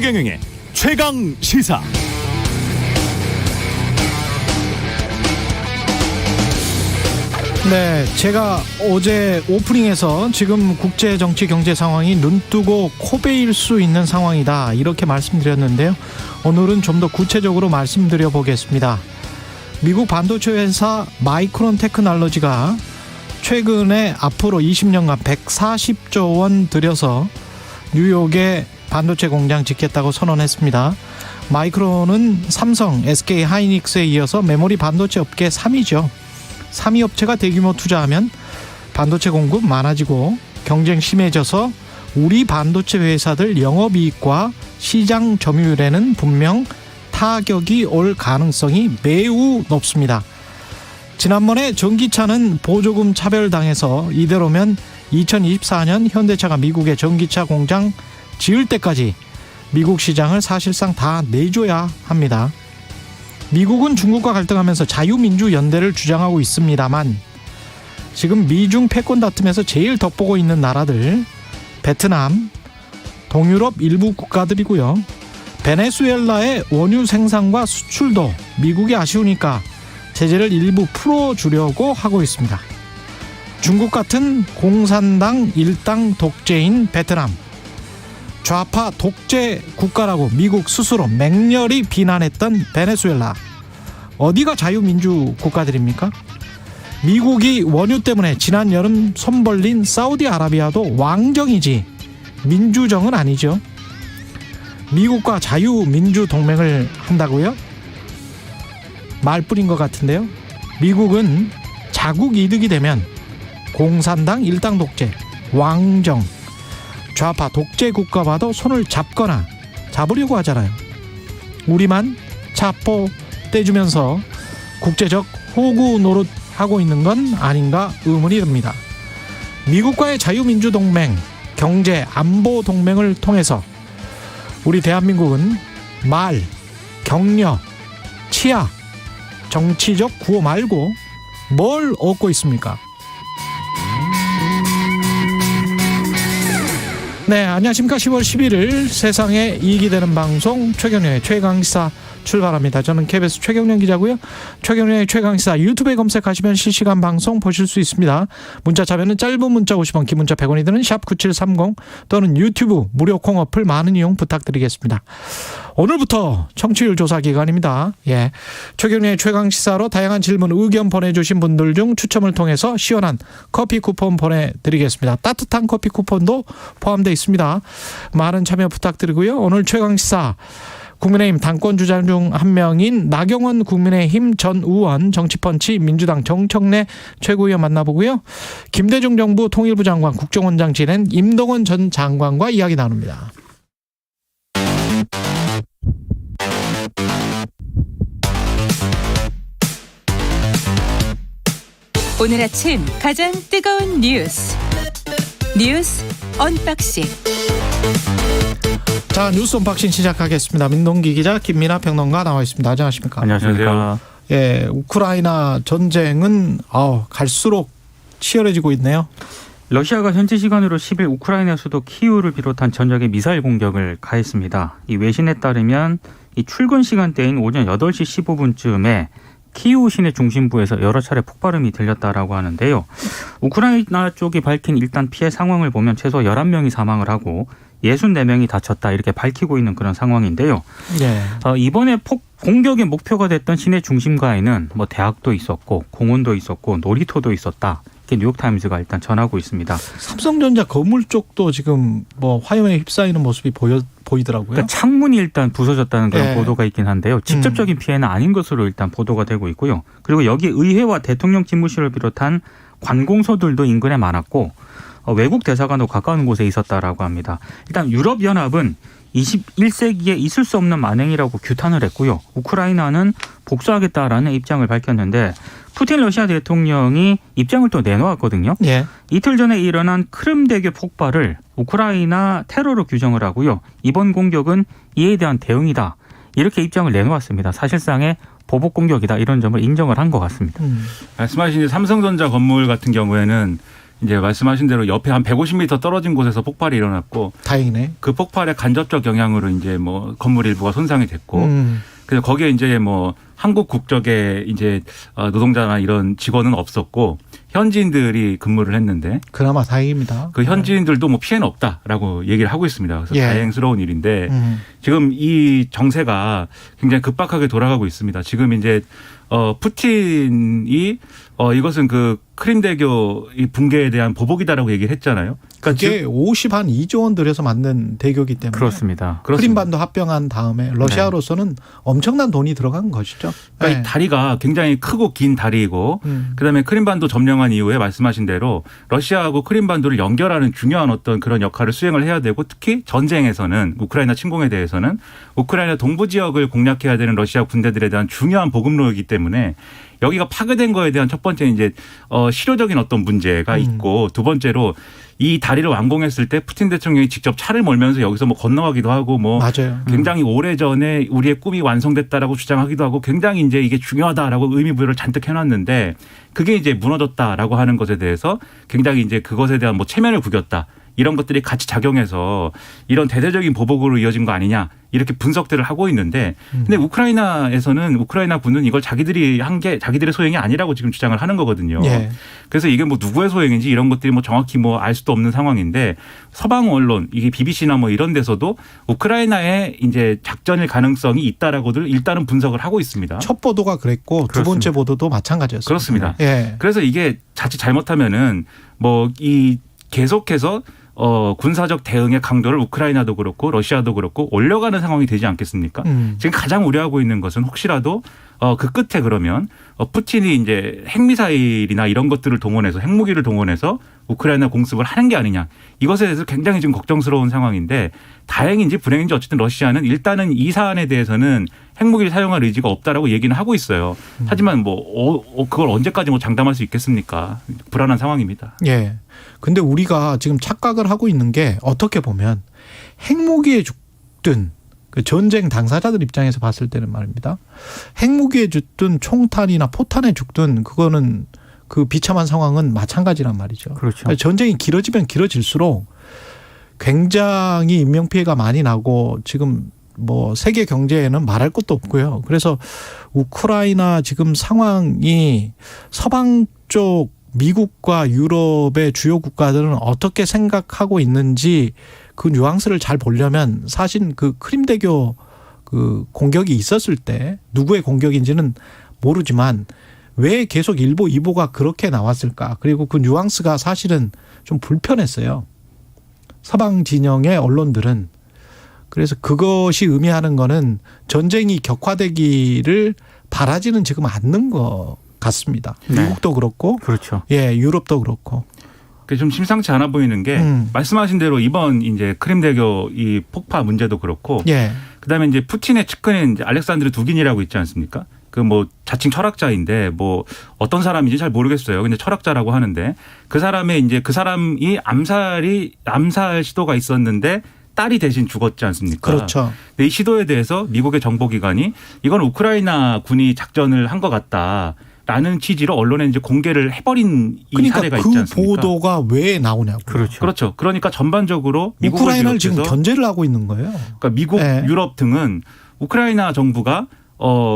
최경영의 최강 시사. 네, 제가 어제 오프닝에서 지금 국제 정치 경제 상황이 눈뜨고 코베일 수 있는 상황이다 이렇게 말씀드렸는데요. 오늘은 좀 더 구체적으로 말씀드려 보겠습니다. 미국 반도체 회사 마이크론 테크놀로지가 최근에 앞으로 20년간 140조 원 들여서 뉴욕에 반도체 공장 짓겠다고 선언했습니다. 마이크론은 삼성, SK 하이닉스에 이어서 메모리 반도체 업계 3위죠. 3위 업체가 대규모 투자하면 반도체 공급 많아지고 경쟁 심해져서 우리 반도체 회사들 영업이익과 시장 점유율에는 분명 타격이 올 가능성이 매우 높습니다. 지난번에 전기차는 보조금 차별당해서 이대로면 2024년 현대차가 미국의 전기차 공장 지을 때까지 미국 시장을 사실상 다 내줘야 합니다. 미국은 중국과 갈등하면서 자유민주연대를 주장하고 있습니다만 지금 미중 패권 다툼에서 제일 덕보고 있는 나라들 베트남, 동유럽 일부 국가들이고요. 베네수엘라의 원유 생산과 수출도 미국이 아쉬우니까 제재를 일부 풀어주려고 하고 있습니다. 중국 같은 공산당 일당 독재인 베트남, 좌파 독재 국가라고 미국 스스로 맹렬히 비난했던 베네수엘라, 어디가 자유민주 국가들입니까? 미국이 원유 때문에 지난 여름 손 벌린 사우디아라비아도 왕정이지 민주정은 아니죠. 미국과 자유민주 동맹을 한다고요? 말뿐인 것 같은데요. 미국은 자국 이득이 되면 공산당 일당 독재, 왕정, 좌파 독재 국가 봐도 손을 잡거나 잡으려고 하잖아요. 우리만 차포 떼주면서 국제적 호구 노릇하고 있는 건 아닌가 의문이 듭니다. 미국과의 자유민주동맹, 경제 안보 동맹을 통해서 우리 대한민국은 말, 격려, 치아, 정치적 구호 말고 뭘 얻고 있습니까? 네, 안녕하십니까. 10월 11일 세상에 이익이 되는 방송 최경영의 최강시사 출발합니다. 저는 KBS 최경영 기자고요. 최경영의 최강시사 유튜브에 검색하시면 실시간 방송 보실 수 있습니다. 문자 참여는 짧은 문자 50원, 긴 문자 100원이 드는 샵 9730 또는 유튜브 무료 콩 어플 많은 이용 부탁드리겠습니다. 오늘부터 청취율 조사 기간입니다. 예, 최경영의 최강시사로 다양한 질문, 의견 보내주신 분들 중 추첨을 통해서 시원한 커피 쿠폰 보내드리겠습니다. 따뜻한 커피 쿠폰도 포함되어 있습니다. 많은 참여 부탁드리고요. 오늘 최강시사 국민의힘 당권주자 중 한 명인 나경원 국민의힘 전 의원, 정치펀치 민주당 정청래 최고위원 만나보고요. 김대중 정부 통일부 장관 국정원장 지낸 임동원 전 장관과 이야기 나눕니다. 오늘 아침 가장 뜨거운 뉴스 언박싱. 자, 뉴스 언박싱 시작하겠습니다. 민동기 기자, 김민아 평론가 나와 있습니다. 안녕하십니까? 안녕하십니까? 예, 우크라이나 전쟁은 갈수록 치열해지고 있네요. 러시아가 현지 시간으로 10일 우크라이나 수도 키이우를 비롯한 전역에 미사일 공격을 가했습니다. 이 외신에 따르면 이 출근 시간대인 오전 8시 15분쯤에 키이우 시내 중심부에서 여러 차례 폭발음이 들렸다라고 하는데요. 우크라이나 쪽이 밝힌 일단 피해 상황을 보면 최소 11명이 사망을 하고 64명이 다쳤다 이렇게 밝히고 있는 그런 상황인데요. 네. 이번에 공격의 목표가 됐던 시내 중심가에는 뭐 대학도 있었고 공원도 있었고 놀이터도 있었다. 이렇게 뉴욕타임즈가 일단 전하고 있습니다. 삼성전자 건물 쪽도 지금 뭐 화염에 휩싸이는 모습이 보이더라고요. 그러니까 창문이 일단 부서졌다는 그런 네. 보도가 있긴 한데요. 직접적인 피해는 아닌 것으로 일단 보도가 되고 있고요. 그리고 여기 의회와 대통령 집무실을 비롯한 관공서들도 인근에 많았고 외국 대사관도 가까운 곳에 있었다라고 합니다. 일단 유럽연합은 21세기에 있을 수 없는 만행이라고 규탄을 했고요. 우크라이나는 복수하겠다라는 입장을 밝혔는데 푸틴 러시아 대통령이 입장을 또 내놓았거든요. 예. 이틀 전에 일어난 크림대교 폭발을 우크라이나 테러로 규정을 하고요. 이번 공격은 이에 대한 대응이다. 이렇게 입장을 내놓았습니다. 사실상의 보복 공격이다. 이런 점을 인정을 한 것 같습니다. 말씀하신 삼성전자 건물 같은 경우에는 이제 말씀하신 대로 옆에 한 150m 떨어진 곳에서 폭발이 일어났고 다행이네. 그 폭발의 간접적 영향으로 이제 뭐 건물 일부가 손상이 됐고 그래서 거기에 이제 뭐 한국 국적의 이제 노동자나 이런 직원은 없었고 현지인들이 근무를 했는데 그나마 다행입니다. 그 현지인들도 뭐 피해는 없다라고 얘기를 하고 있습니다. 그래서 예. 다행스러운 일인데 지금 이 정세가 굉장히 급박하게 돌아가고 있습니다. 지금 이제 푸틴이 이것은 그 크림대교 이 붕괴에 대한 보복이다라고 얘기를 했잖아요. 그러니까 그게 52조 원 들여서 만든 대교이기 때문에 그렇습니다. 크림반도 합병한 다음에 러시아로서는 엄청난 돈이 들어간 것이죠. 그러니까 이 다리가 굉장히 크고 긴 다리이고 그다음에 크림반도 점령한 이후에 말씀하신 대로 러시아하고 크림반도를 연결하는 중요한 어떤 그런 역할을 수행을 해야 되고 특히 전쟁에서는 우크라이나 침공에 대해서는 우크라이나 동부 지역을 공략해야 되는 러시아 군대들에 대한 중요한 보급로이기 때문에 여기가 파괴된 거에 대한 첫 번째 이제 실효적인 어떤 문제가 있고 두 번째로 이 다리를 완공했을 때 푸틴 대통령이 직접 차를 몰면서 여기서 뭐 건너가기도 하고 뭐 맞아요. 굉장히 오래 전에 우리의 꿈이 완성됐다라고 주장하기도 하고 굉장히 이제 이게 중요하다라고 의미부여를 잔뜩 해놨는데 그게 이제 무너졌다라고 하는 것에 대해서 굉장히 이제 그것에 대한 뭐 체면을 구겼다. 이런 것들이 같이 작용해서 이런 대대적인 보복으로 이어진 거 아니냐 이렇게 분석들을 하고 있는데 근데 우크라이나에서는 우크라이나 군은 이걸 자기들이 한 게 자기들의 소행이 아니라고 지금 주장을 하는 거거든요. 예. 그래서 이게 뭐 누구의 소행인지 이런 것들이 뭐 정확히 뭐 알 수도 없는 상황인데 서방 언론 이게 BBC나 뭐 이런 데서도 우크라이나의 이제 작전일 가능성이 있다라고들 일단은 분석을 하고 있습니다. 첫 보도가 그랬고 두 번째 보도도 마찬가지였습니다. 그렇습니다. 예. 그래서 이게 자칫 잘못하면은 뭐 이 계속해서 군사적 대응의 강도를 우크라이나도 그렇고 러시아도 그렇고 올려가는 상황이 되지 않겠습니까? 지금 가장 우려하고 있는 것은 혹시라도 그 끝에 그러면 푸틴이 이제 핵미사일이나 이런 것들을 동원해서 핵무기를 동원해서 우크라이나 공습을 하는 게 아니냐. 이것에 대해서 굉장히 지금 걱정스러운 상황인데 다행인지 불행인지 어쨌든 러시아는 일단은 이 사안에 대해서는 핵무기를 사용할 의지가 없다라고 얘기는 하고 있어요. 하지만 뭐 그걸 언제까지 뭐 장담할 수 있겠습니까? 불안한 상황입니다. 예. 근데 우리가 지금 착각을 하고 있는 게 어떻게 보면 핵무기에 죽든 그 전쟁 당사자들 입장에서 봤을 때는 말입니다. 핵무기에 죽든 총탄이나 포탄에 죽든 그거는 그 비참한 상황은 마찬가지란 말이죠. 그렇죠. 그러니까 전쟁이 길어지면 길어질수록 굉장히 인명피해가 많이 나고 지금 뭐 세계 경제에는 말할 것도 없고요. 그래서 우크라이나 지금 상황이 서방 쪽 미국과 유럽의 주요 국가들은 어떻게 생각하고 있는지 그 뉘앙스를 잘 보려면 사실 그 크림대교 그 공격이 있었을 때 누구의 공격인지는 모르지만 왜 계속 일보 2보가 그렇게 나왔을까? 그리고 그 뉘앙스가 사실은 좀 불편했어요. 서방 진영의 언론들은. 그래서 그것이 의미하는 거는 전쟁이 격화되기를 바라지는 지금 않는 것 같습니다. 네. 미국도 그렇고, 그렇죠. 예, 유럽도 그렇고. 그게 좀 심상치 않아 보이는 게 말씀하신 대로 이번 이제 크림대교 이 폭파 문제도 그렇고, 예, 그다음에 이제 푸틴의 측근에 이제 알렉산드르 두긴이라고 있지 않습니까? 그 뭐 자칭 철학자인데 뭐 어떤 사람인지 잘 모르겠어요. 근데 철학자라고 하는데 그 사람의 이제 그 사람이 암살 시도가 있었는데 딸이 대신 죽었지 않습니까? 그렇죠. 근데 이 시도에 대해서 미국의 정보기관이 이건 우크라이나 군이 작전을 한 것 같다라는 취지로 언론에 이제 공개를 해버린 이 그러니까 사례가 그 있지 않습니까? 보도가 왜 나오냐고. 그렇죠. 그러니까 전반적으로 미국을 우크라이나를 지금 비롯해서 견제를 하고 있는 거예요. 그러니까 미국, 네. 유럽 등은 우크라이나 정부가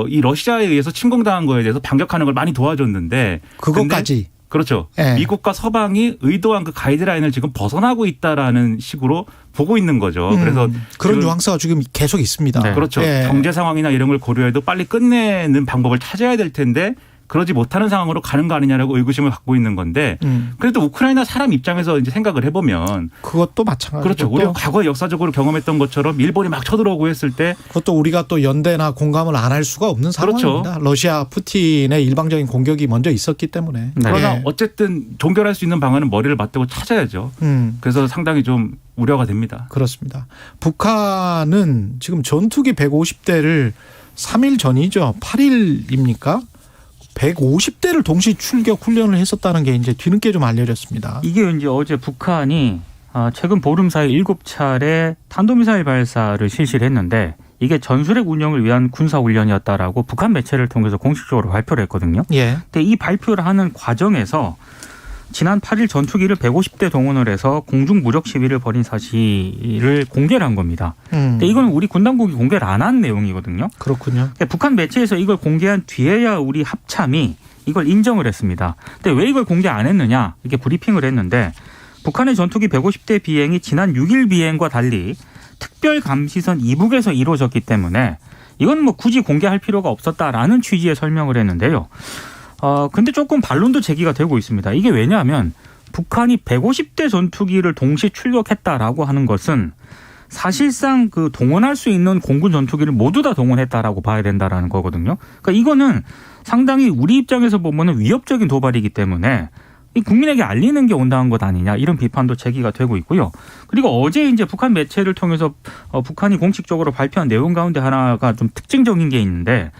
이 러시아에 의해서 침공당한 거에 대해서 반격하는 걸 많이 도와줬는데 그것까지. 그렇죠. 네. 미국과 서방이 의도한 그 가이드라인을 지금 벗어나고 있다라는 식으로 보고 있는 거죠. 그래서 그런 지금 뉘앙스가 지금 계속 있습니다. 네. 그렇죠. 예. 경제 상황이나 이런 걸 고려해도 빨리 끝내는 방법을 찾아야 될 텐데 그러지 못하는 상황으로 가는 거 아니냐라고 의구심을 갖고 있는 건데 그래도 우크라이나 사람 입장에서 이제 생각을 해보면 그것도 마찬가지고. 그렇죠. 우리가 과거에 역사적으로 경험했던 것처럼 일본이 막 쳐들어오고 했을 때 그것도 우리가 또 연대나 공감을 안 할 수가 없는 그렇죠. 상황입니다. 러시아 푸틴의 일방적인 공격이 먼저 있었기 때문에. 네. 그러나 예. 어쨌든 종결할 수 있는 방안은 머리를 맞대고 찾아야죠. 그래서 상당히 좀 우려가 됩니다. 그렇습니다. 북한은 지금 전투기 150대를 3일 전이죠. 8일입니까? 150대를 동시 출격 훈련을 했었다는 게 이제 뒤늦게 좀 알려졌습니다. 이게 이제 어제 북한이 최근 보름 사이 7차례 탄도미사일 발사를 실시를 했는데 이게 전술핵 운영을 위한 군사훈련이었다라고 북한 매체를 통해서 공식적으로 발표를 했거든요. 예. 근데 이 발표를 하는 과정에서 지난 8일 전투기를 150대 동원을 해서 공중 무력 시위를 벌인 사실을 공개를 한 겁니다. 근데 이건 우리 군 당국이 공개를 안 한 내용이거든요. 그렇군요. 북한 매체에서 이걸 공개한 뒤에야 우리 합참이 이걸 인정을 했습니다. 근데 왜 이걸 공개 안 했느냐 이렇게 브리핑을 했는데 북한의 전투기 150대 비행이 지난 6일 비행과 달리 특별 감시선 이북에서 이루어졌기 때문에 이건 뭐 굳이 공개할 필요가 없었다라는 취지의 설명을 했는데요. 근데 조금 반론도 제기가 되고 있습니다. 이게 왜냐하면 북한이 150대 전투기를 동시 출격했다라고 하는 것은 사실상 그 동원할 수 있는 공군 전투기를 모두 다 동원했다라고 봐야 된다라는 거거든요. 그러니까 이거는 상당히 우리 입장에서 보면은 위협적인 도발이기 때문에 이 국민에게 알리는 게 온당한 것 아니냐 이런 비판도 제기가 되고 있고요. 그리고 어제 이제 북한 매체를 통해서 북한이 공식적으로 발표한 내용 가운데 하나가 좀 특징적인 게 있는데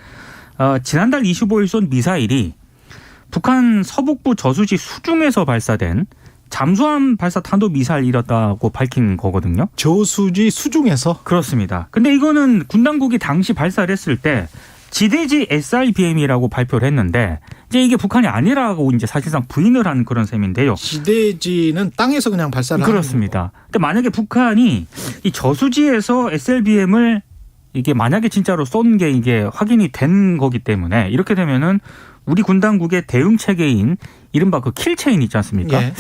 지난달 25일 쏜 미사일이 북한 서북부 저수지 수중에서 발사된 잠수함 발사 탄도 미사일이었다고 밝힌 거거든요. 저수지 수중에서? 그렇습니다. 근데 이거는 군 당국이 당시 발사를 했을 때 지대지 SRBM이라고 발표를 했는데 이제 이게 북한이 아니라고 이제 사실상 부인을 한 그런 셈인데요. 지대지는 땅에서 그냥 발사를 그렇습니다. 근데 만약에 북한이 이 저수지에서 SLBM을 이게 만약에 진짜로 쏜 게 이게 확인이 된 거기 때문에 이렇게 되면은 우리 군 당국의 대응 체계인 이른바 그 킬체인 있지 않습니까? 예.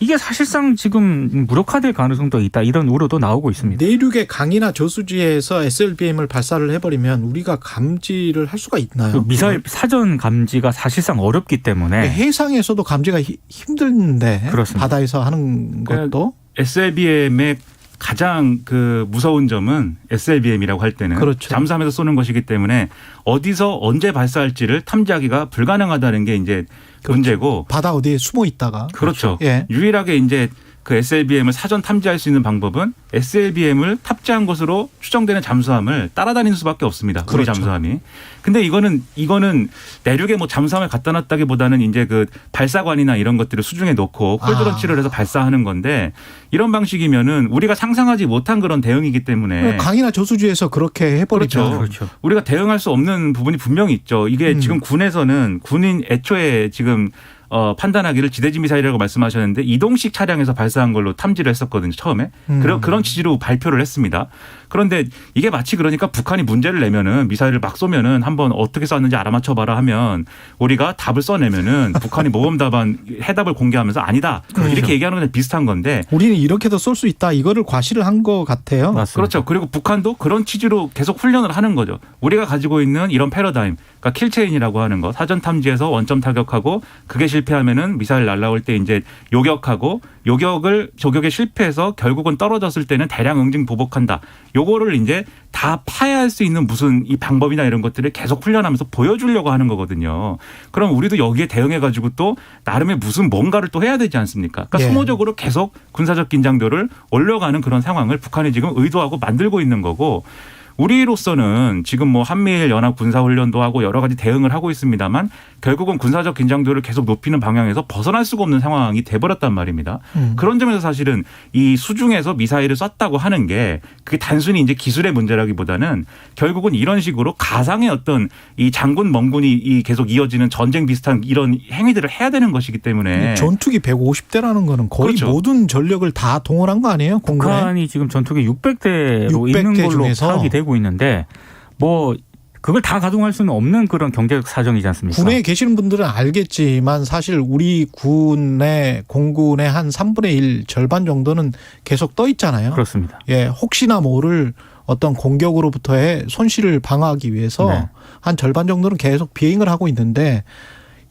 이게 사실상 지금 무력화될 가능성도 있다 이런 우려도 나오고 있습니다. 내륙의 강이나 저수지에서 SLBM을 발사를 해버리면 우리가 감지를 할 수가 있나요? 그 미사일 사전 감지가 사실상 어렵기 때문에 해상에서도 감지가 힘든데 그렇습니다. 바다에서 하는 것도 SLBM의 가장 그 무서운 점은 SLBM이라고 할 때는 그렇죠. 잠수함에서 쏘는 것이기 때문에 어디서 언제 발사할지를 탐지하기가 불가능하다는 게 이제 그렇죠. 문제고 바다 어디에 숨어 있다가 그렇죠. 예. 유일하게 이제 그 SLBM을 사전 탐지할 수 있는 방법은 SLBM을 탑재한 것으로 추정되는 잠수함을 따라다니는 수밖에 없습니다. 우리 그렇죠. 잠수함이. 근데 이거는 내륙에 뭐 잠수함을 갖다 놨다기보다는 이제 그 발사관이나 이런 것들을 수중에 놓고 콜드런치를 해서 발사하는 건데 이런 방식이면은 우리가 상상하지 못한 그런 대응이기 때문에 강이나 저수지에서 그렇게 해버리죠. 그렇죠. 우리가 대응할 수 없는 부분이 분명히 있죠. 이게 지금 군에서는 군인 애초에 지금 판단하기를 지대지 미사일이라고 말씀하셨는데 이동식 차량에서 발사한 걸로 탐지를 했었거든요. 처음에. 그런 취지로 발표를 했습니다. 그런데 이게 마치 그러니까 북한이 문제를 내면은 미사일을 막 쏘면은 한번 어떻게 쐈는지 알아맞혀봐라 하면 우리가 답을 써내면은 북한이 모범답안 해답을 공개하면서 아니다. 그렇죠. 이렇게 얘기하는 거랑 비슷한 건데 우리는 이렇게도 쏠 수 있다. 이거를 과시를 한 것 같아요. 맞습니다. 그렇죠. 그리고 북한도 그런 취지로 계속 훈련을 하는 거죠. 우리가 가지고 있는 이런 패러다임, 그러니까 킬체인이라고 하는 거, 사전 탐지해서 원점 타격하고 그게 실패하면은 미사일 날라올 때 이제 요격하고 저격에 실패해서 결국은 떨어졌을 때는 대량 응징 보복한다. 요거를 이제 다 파야할 수 있는 무슨 이 방법이나 이런 것들을 계속 훈련하면서 보여주려고 하는 거거든요. 그럼 우리도 여기에 대응해가지고 또 나름의 무슨 뭔가를 또 해야 되지 않습니까? 그러니까 예. 소모적으로 계속 군사적 긴장도를 올려가는 그런 상황을 북한이 지금 의도하고 만들고 있는 거고 우리로서는 지금 뭐 한미일 연합 군사훈련도 하고 여러 가지 대응을 하고 있습니다만 결국은 군사적 긴장도를 계속 높이는 방향에서 벗어날 수가 없는 상황이 돼버렸단 말입니다. 그런 점에서 사실은 이 수중에서 미사일을 쐈다고 하는 게 그게 단순히 이제 기술의 문제라기보다는 결국은 이런 식으로 가상의 어떤 이 장군 멍군이 이 계속 이어지는 전쟁 비슷한 이런 행위들을 해야 되는 것이기 때문에 전투기 150대라는 거는 거의 그렇죠. 모든 전력을 다 동원한 거 아니에요? 공군에? 북한이 지금 전투기 600대로 600대 있는 걸로 중에서. 파악이 되고 있는데 뭐 그걸 다 가동할 수는 없는 그런 경제적 사정이지 않습니까? 군에 계시는 분들은 알겠지만 사실 우리 군의 공군의 한 3분의 1 절반 정도는 계속 떠 있잖아요. 그렇습니다. 예, 혹시나 모를 어떤 공격으로부터의 손실을 방어하기 위해서 네. 한 절반 정도는 계속 비행을 하고 있는데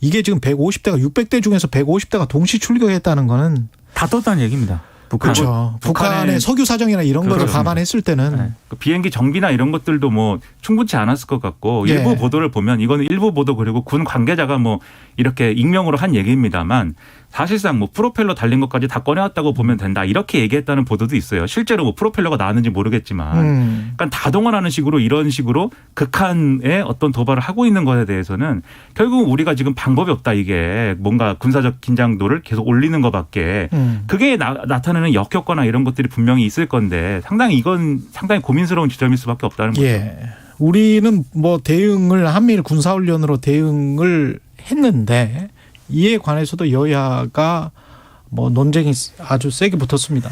이게 지금 150대가 600대 중에서 150대가 동시 출격했다는 거는 다 떴다는 얘기입니다. 북한. 그렇죠. 북한의 석유 사정이나 이런 거를 그렇습니다. 감안했을 때는 네. 그 비행기 정비나 이런 것들도 뭐 충분치 않았을 것 같고 예. 일부 보도를 보면 이거는 일부 보도 그리고 군 관계자가 뭐 이렇게 익명으로 한 얘기입니다만 사실상 뭐 프로펠러 달린 것까지 다 꺼내왔다고 보면 된다 이렇게 얘기했다는 보도도 있어요. 실제로 뭐 프로펠러가 나왔는지 모르겠지만 그러니까 다 동원하는 식으로 이런 식으로 극한의 어떤 도발을 하고 있는 것에 대해서는 결국 우리가 지금 방법이 없다 이게 뭔가 군사적 긴장도를 계속 올리는 것밖에 그게 나타내는 역효과나 이런 것들이 분명히 있을 건데 이건 상당히 고민스러운 지점일 수밖에 없다는 거죠. 예. 우리는 뭐 대응을 한미일 군사훈련으로 대응을 했는데 이에 관해서도 여야가 뭐 논쟁이 아주 세게 붙었습니다.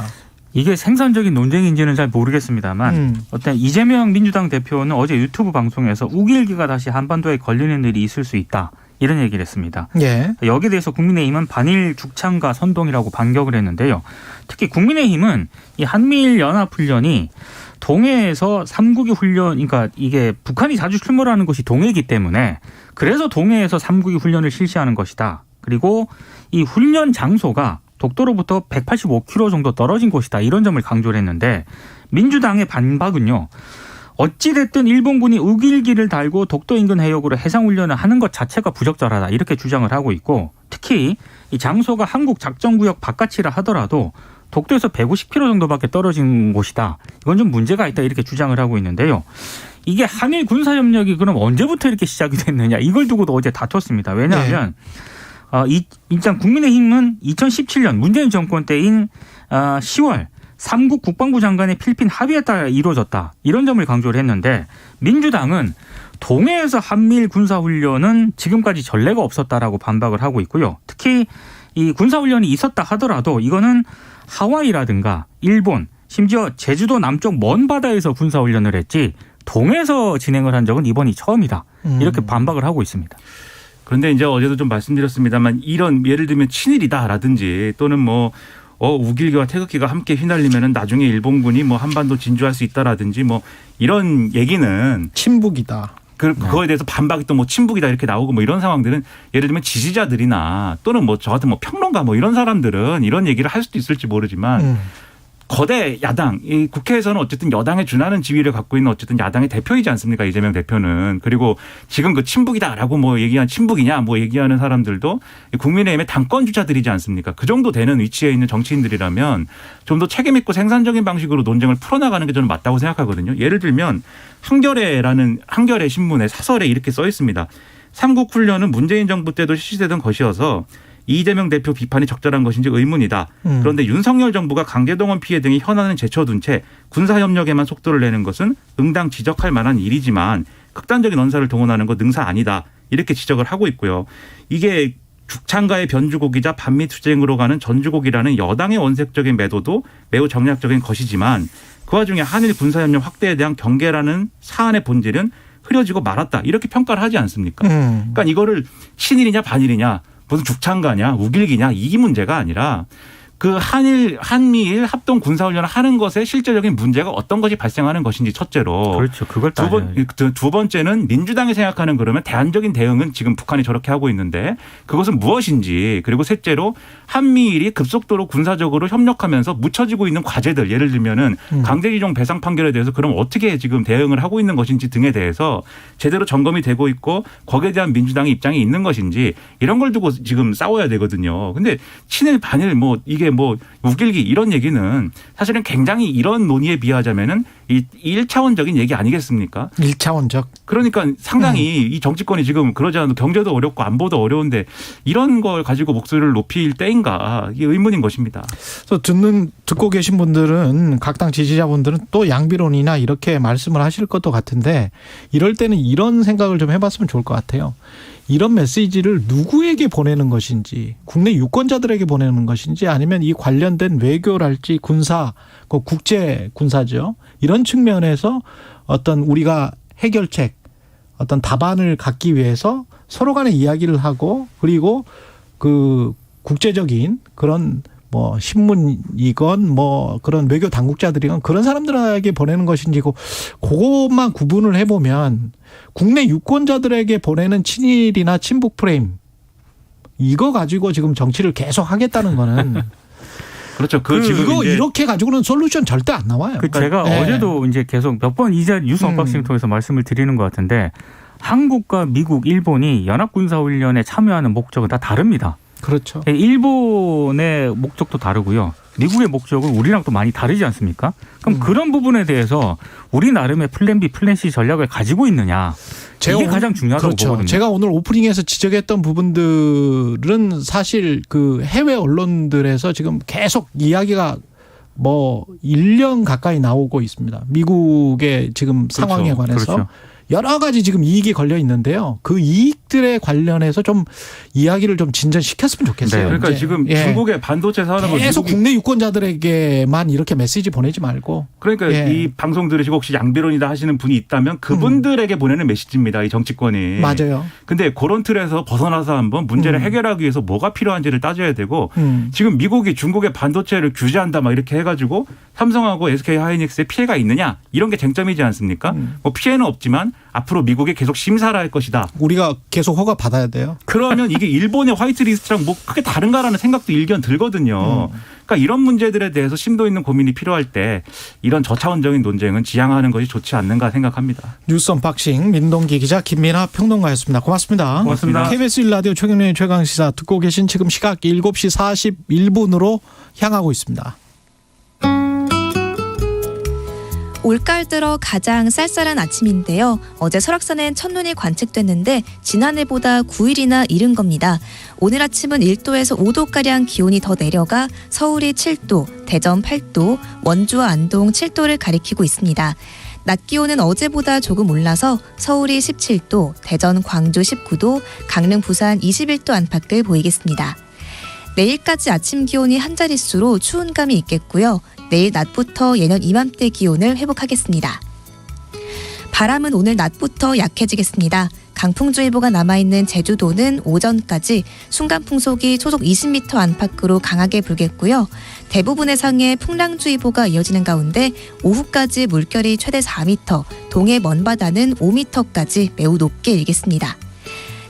이게 생산적인 논쟁인지는 잘 모르겠습니다만 어떤 이재명 민주당 대표는 어제 유튜브 방송에서 우길기가 다시 한반도에 걸리는 일이 있을 수 있다. 이런 얘기를 했습니다. 예. 여기에 대해서 국민의힘은 반일 죽창과 선동이라고 반격을 했는데요. 특히 국민의힘은 이 한미일 연합훈련이 동해에서 3국이 훈련, 그러니까 이게 북한이 자주 출몰하는 곳이 동해이기 때문에 그래서 동해에서 3국이 훈련을 실시하는 것이다. 그리고 이 훈련 장소가 독도로부터 185km 정도 떨어진 곳이다. 이런 점을 강조를 했는데 민주당의 반박은요. 어찌됐든 일본군이 우길기를 달고 독도 인근 해역으로 해상훈련을 하는 것 자체가 부적절하다. 이렇게 주장을 하고 있고 특히 이 장소가 한국 작전구역 바깥이라 하더라도 독도에서 150km 정도밖에 떨어진 곳이다. 이건 좀 문제가 있다. 이렇게 주장을 하고 있는데요. 이게 한일 군사협력이 그럼 언제부터 이렇게 시작이 됐느냐. 이걸 두고도 어제 다퉜습니다. 왜냐하면 일단 국민의힘은 2017년 문재인 정권 때인 10월 삼국 국방부 장관의 필리핀 합의에 따라 이루어졌다. 이런 점을 강조를 했는데 민주당은 동해에서 한미일 군사훈련은 지금까지 전례가 없었다라고 반박을 하고 있고요. 특히 이 군사훈련이 있었다 하더라도 이거는 하와이라든가 일본 심지어 제주도 남쪽 먼 바다에서 군사훈련을 했지 동해에서 진행을 한 적은 이번이 처음이다. 이렇게 반박을 하고 있습니다. 그런데 이제 어제도 좀 말씀드렸습니다만 이런 예를 들면 친일이다라든지 또는 뭐 우길기와 태극기가 함께 휘날리면은 나중에 일본군이 뭐 한반도 진주할 수 있다라든지 뭐 이런 얘기는 친북이다. 그거에 대해서 반박이 또 뭐 친북이다 이렇게 나오고 뭐 이런 상황들은 예를 들면 지지자들이나 또는 뭐 저 같은 뭐 평론가 뭐 이런 사람들은 이런 얘기를 할 수도 있을지 모르지만 거대 야당, 이 국회에서는 어쨌든 여당에 준하는 지위를 갖고 있는 어쨌든 야당의 대표이지 않습니까? 이재명 대표는. 그리고 지금 그 친북이다라고 뭐 얘기한 친북이냐 뭐 얘기하는 사람들도 국민의힘의 당권 주자들이지 않습니까? 그 정도 되는 위치에 있는 정치인들이라면 좀 더 책임 있고 생산적인 방식으로 논쟁을 풀어나가는 게 저는 맞다고 생각하거든요. 예를 들면 한겨레 신문의 사설에 이렇게 써 있습니다. 삼국 훈련은 문재인 정부 때도 실시되던 것이어서 이재명 대표 비판이 적절한 것인지 의문이다. 그런데 윤석열 정부가 강제동원 피해 등이 현안을 제쳐둔 채 군사협력에만 속도를 내는 것은 응당 지적할 만한 일이지만 극단적인 언사를 동원하는 것 능사 아니다. 이렇게 지적을 하고 있고요. 이게 죽창가의 변주곡이자 반미 투쟁으로 가는 전주곡이라는 여당의 원색적인 매도도 매우 정략적인 것이지만 그 와중에 한일 군사협력 확대에 대한 경계라는 사안의 본질은 흐려지고 말았다. 이렇게 평가를 하지 않습니까? 그러니까 이거를 친일이냐 반일이냐 무슨 죽창가냐 우길기냐 이 문제가 아니라 그 한미일 합동 군사훈련을 하는 것에 실질적인 문제가 어떤 것이 발생하는 것인지 첫째로. 그렇죠. 그걸 두 번째는 민주당이 생각하는 그러면 대안적인 대응은 지금 북한이 저렇게 하고 있는데 그것은 무엇인지 그리고 셋째로 한미일이 급속도로 군사적으로 협력하면서 묻혀지고 있는 과제들 예를 들면은 강제징용 배상 판결에 대해서 그럼 어떻게 지금 대응을 하고 있는 것인지 등에 대해서 제대로 점검이 되고 있고 거기에 대한 민주당의 입장이 있는 것인지 이런 걸 두고 지금 싸워야 되거든요. 근데 친일 반일 뭐 이게 뭐 우길기 이런 얘기는 사실은 굉장히 이런 논의에 비하자면은 이 1차원적인 얘기 아니겠습니까? 1차원적. 그러니까 상당히 이 정치권이 지금 그러지 않아도 경제도 어렵고 안보도 어려운데 이런 걸 가지고 목소리를 높일 때인가 이게 의문인 것입니다. 그래서 듣고 계신 분들은 각 당 지지자분들은 또 양비론이나 이렇게 말씀을 하실 것도 같은데 이럴 때는 이런 생각을 좀 해봤으면 좋을 것 같아요. 이런 메시지를 누구에게 보내는 것인지 국내 유권자들에게 보내는 것인지 아니면 이 관련된 외교랄지 군사, 국제 군사죠. 이런 측면에서 어떤 우리가 해결책, 어떤 답안을 갖기 위해서 서로 간에 이야기를 하고 그리고 그 국제적인 그런 뭐 신문이건 뭐 그런 외교 당국자들이건 그런 사람들에게 보내는 것인지 그것만 구분을 해보면 국내 유권자들에게 보내는 친일이나 친북 프레임 이거 가지고 지금 정치를 계속 하겠다는 거는 그렇죠. 지금 이거 이렇게 가지고는 솔루션 절대 안 나와요. 제가 어제도 이제 계속 몇 번 이제 뉴스 언박싱을 통해서 말씀을 드리는 것 같은데 한국과 미국, 일본이 연합군사훈련에 참여하는 목적은 다 다릅니다. 그렇죠. 일본의 목적도 다르고요. 미국의 목적은 우리랑 또 많이 다르지 않습니까? 그럼 그런 부분에 대해서 우리 나름의 플랜 B, 플랜 C 전략을 가지고 있느냐. 이게 가장 중요하다고 그렇죠. 보거든요. 제가 오늘 오프닝에서 지적했던 부분들은 사실 그 해외 언론들에서 지금 계속 이야기가 뭐 1년 가까이 나오고 있습니다. 미국의 지금 상황에 관해서. 그렇죠. 여러 가지 지금 이익이 걸려 있는데요. 그 이익들에 관련해서 좀 이야기를 좀 진전시켰으면 좋겠어요. 네, 그러니까 이제. 지금 중국의 반도체 산업을 계속 국내 유권자들에게만 이렇게 메시지 보내지 말고. 그러니까 이 방송 들으시고 혹시 양비론이다 하시는 분이 있다면 그분들에게 보내는 메시지입니다. 이 정치권이. 맞아요. 근데 그런 틀에서 벗어나서 한번 문제를 해결하기 위해서 뭐가 필요한지를 따져야 되고 지금 미국이 중국의 반도체를 규제한다 막 이렇게 해가지고 삼성하고 SK 하이닉스에 피해가 있느냐 이런 게 쟁점이지 않습니까? 뭐 피해는 없지만 앞으로 미국이 계속 심사를 할 것이다. 우리가 계속 허가 받아야 돼요. 그러면 이게 일본의 화이트리스트랑 뭐 크게 다른가라는 생각도 일견 들거든요. 그러니까 이런 문제들에 대해서 심도 있는 고민이 필요할 때 이런 저차원적인 논쟁은 지양하는 것이 좋지 않는가 생각합니다. 뉴스 언박싱 민동기 기자 김민하 평론가였습니다. 고맙습니다. 고맙습니다. KBS 1라디오 최경영의 최강시사 듣고 계신 지금 시각 7시 41분으로 향하고 있습니다. 올가을 들어 가장 쌀쌀한 아침인데요. 어제 설악산엔 첫눈이 관측됐는데 지난해보다 9일이나 이른 겁니다. 오늘 아침은 1도에서 5도가량 기온이 더 내려가 서울이 7도, 대전 8도, 원주와 안동 7도를 가리키고 있습니다. 낮 기온은 어제보다 조금 올라서 서울이 17도, 대전, 광주 19도, 강릉, 부산 21도 안팎을 보이겠습니다. 내일까지 아침 기온이 한 자릿수로 추운 감이 있겠고요. 내일 낮부터 예년 이맘때 기온을 회복하겠습니다. 바람은 오늘 낮부터 약해지겠습니다. 강풍주의보가 남아있는 제주도는 오전까지 순간풍속이 초속 20m 안팎으로 강하게 불겠고요. 대부분 해상에 풍랑주의보가 이어지는 가운데 오후까지 물결이 최대 4m, 동해 먼바다는 5m까지 매우 높게 일겠습니다.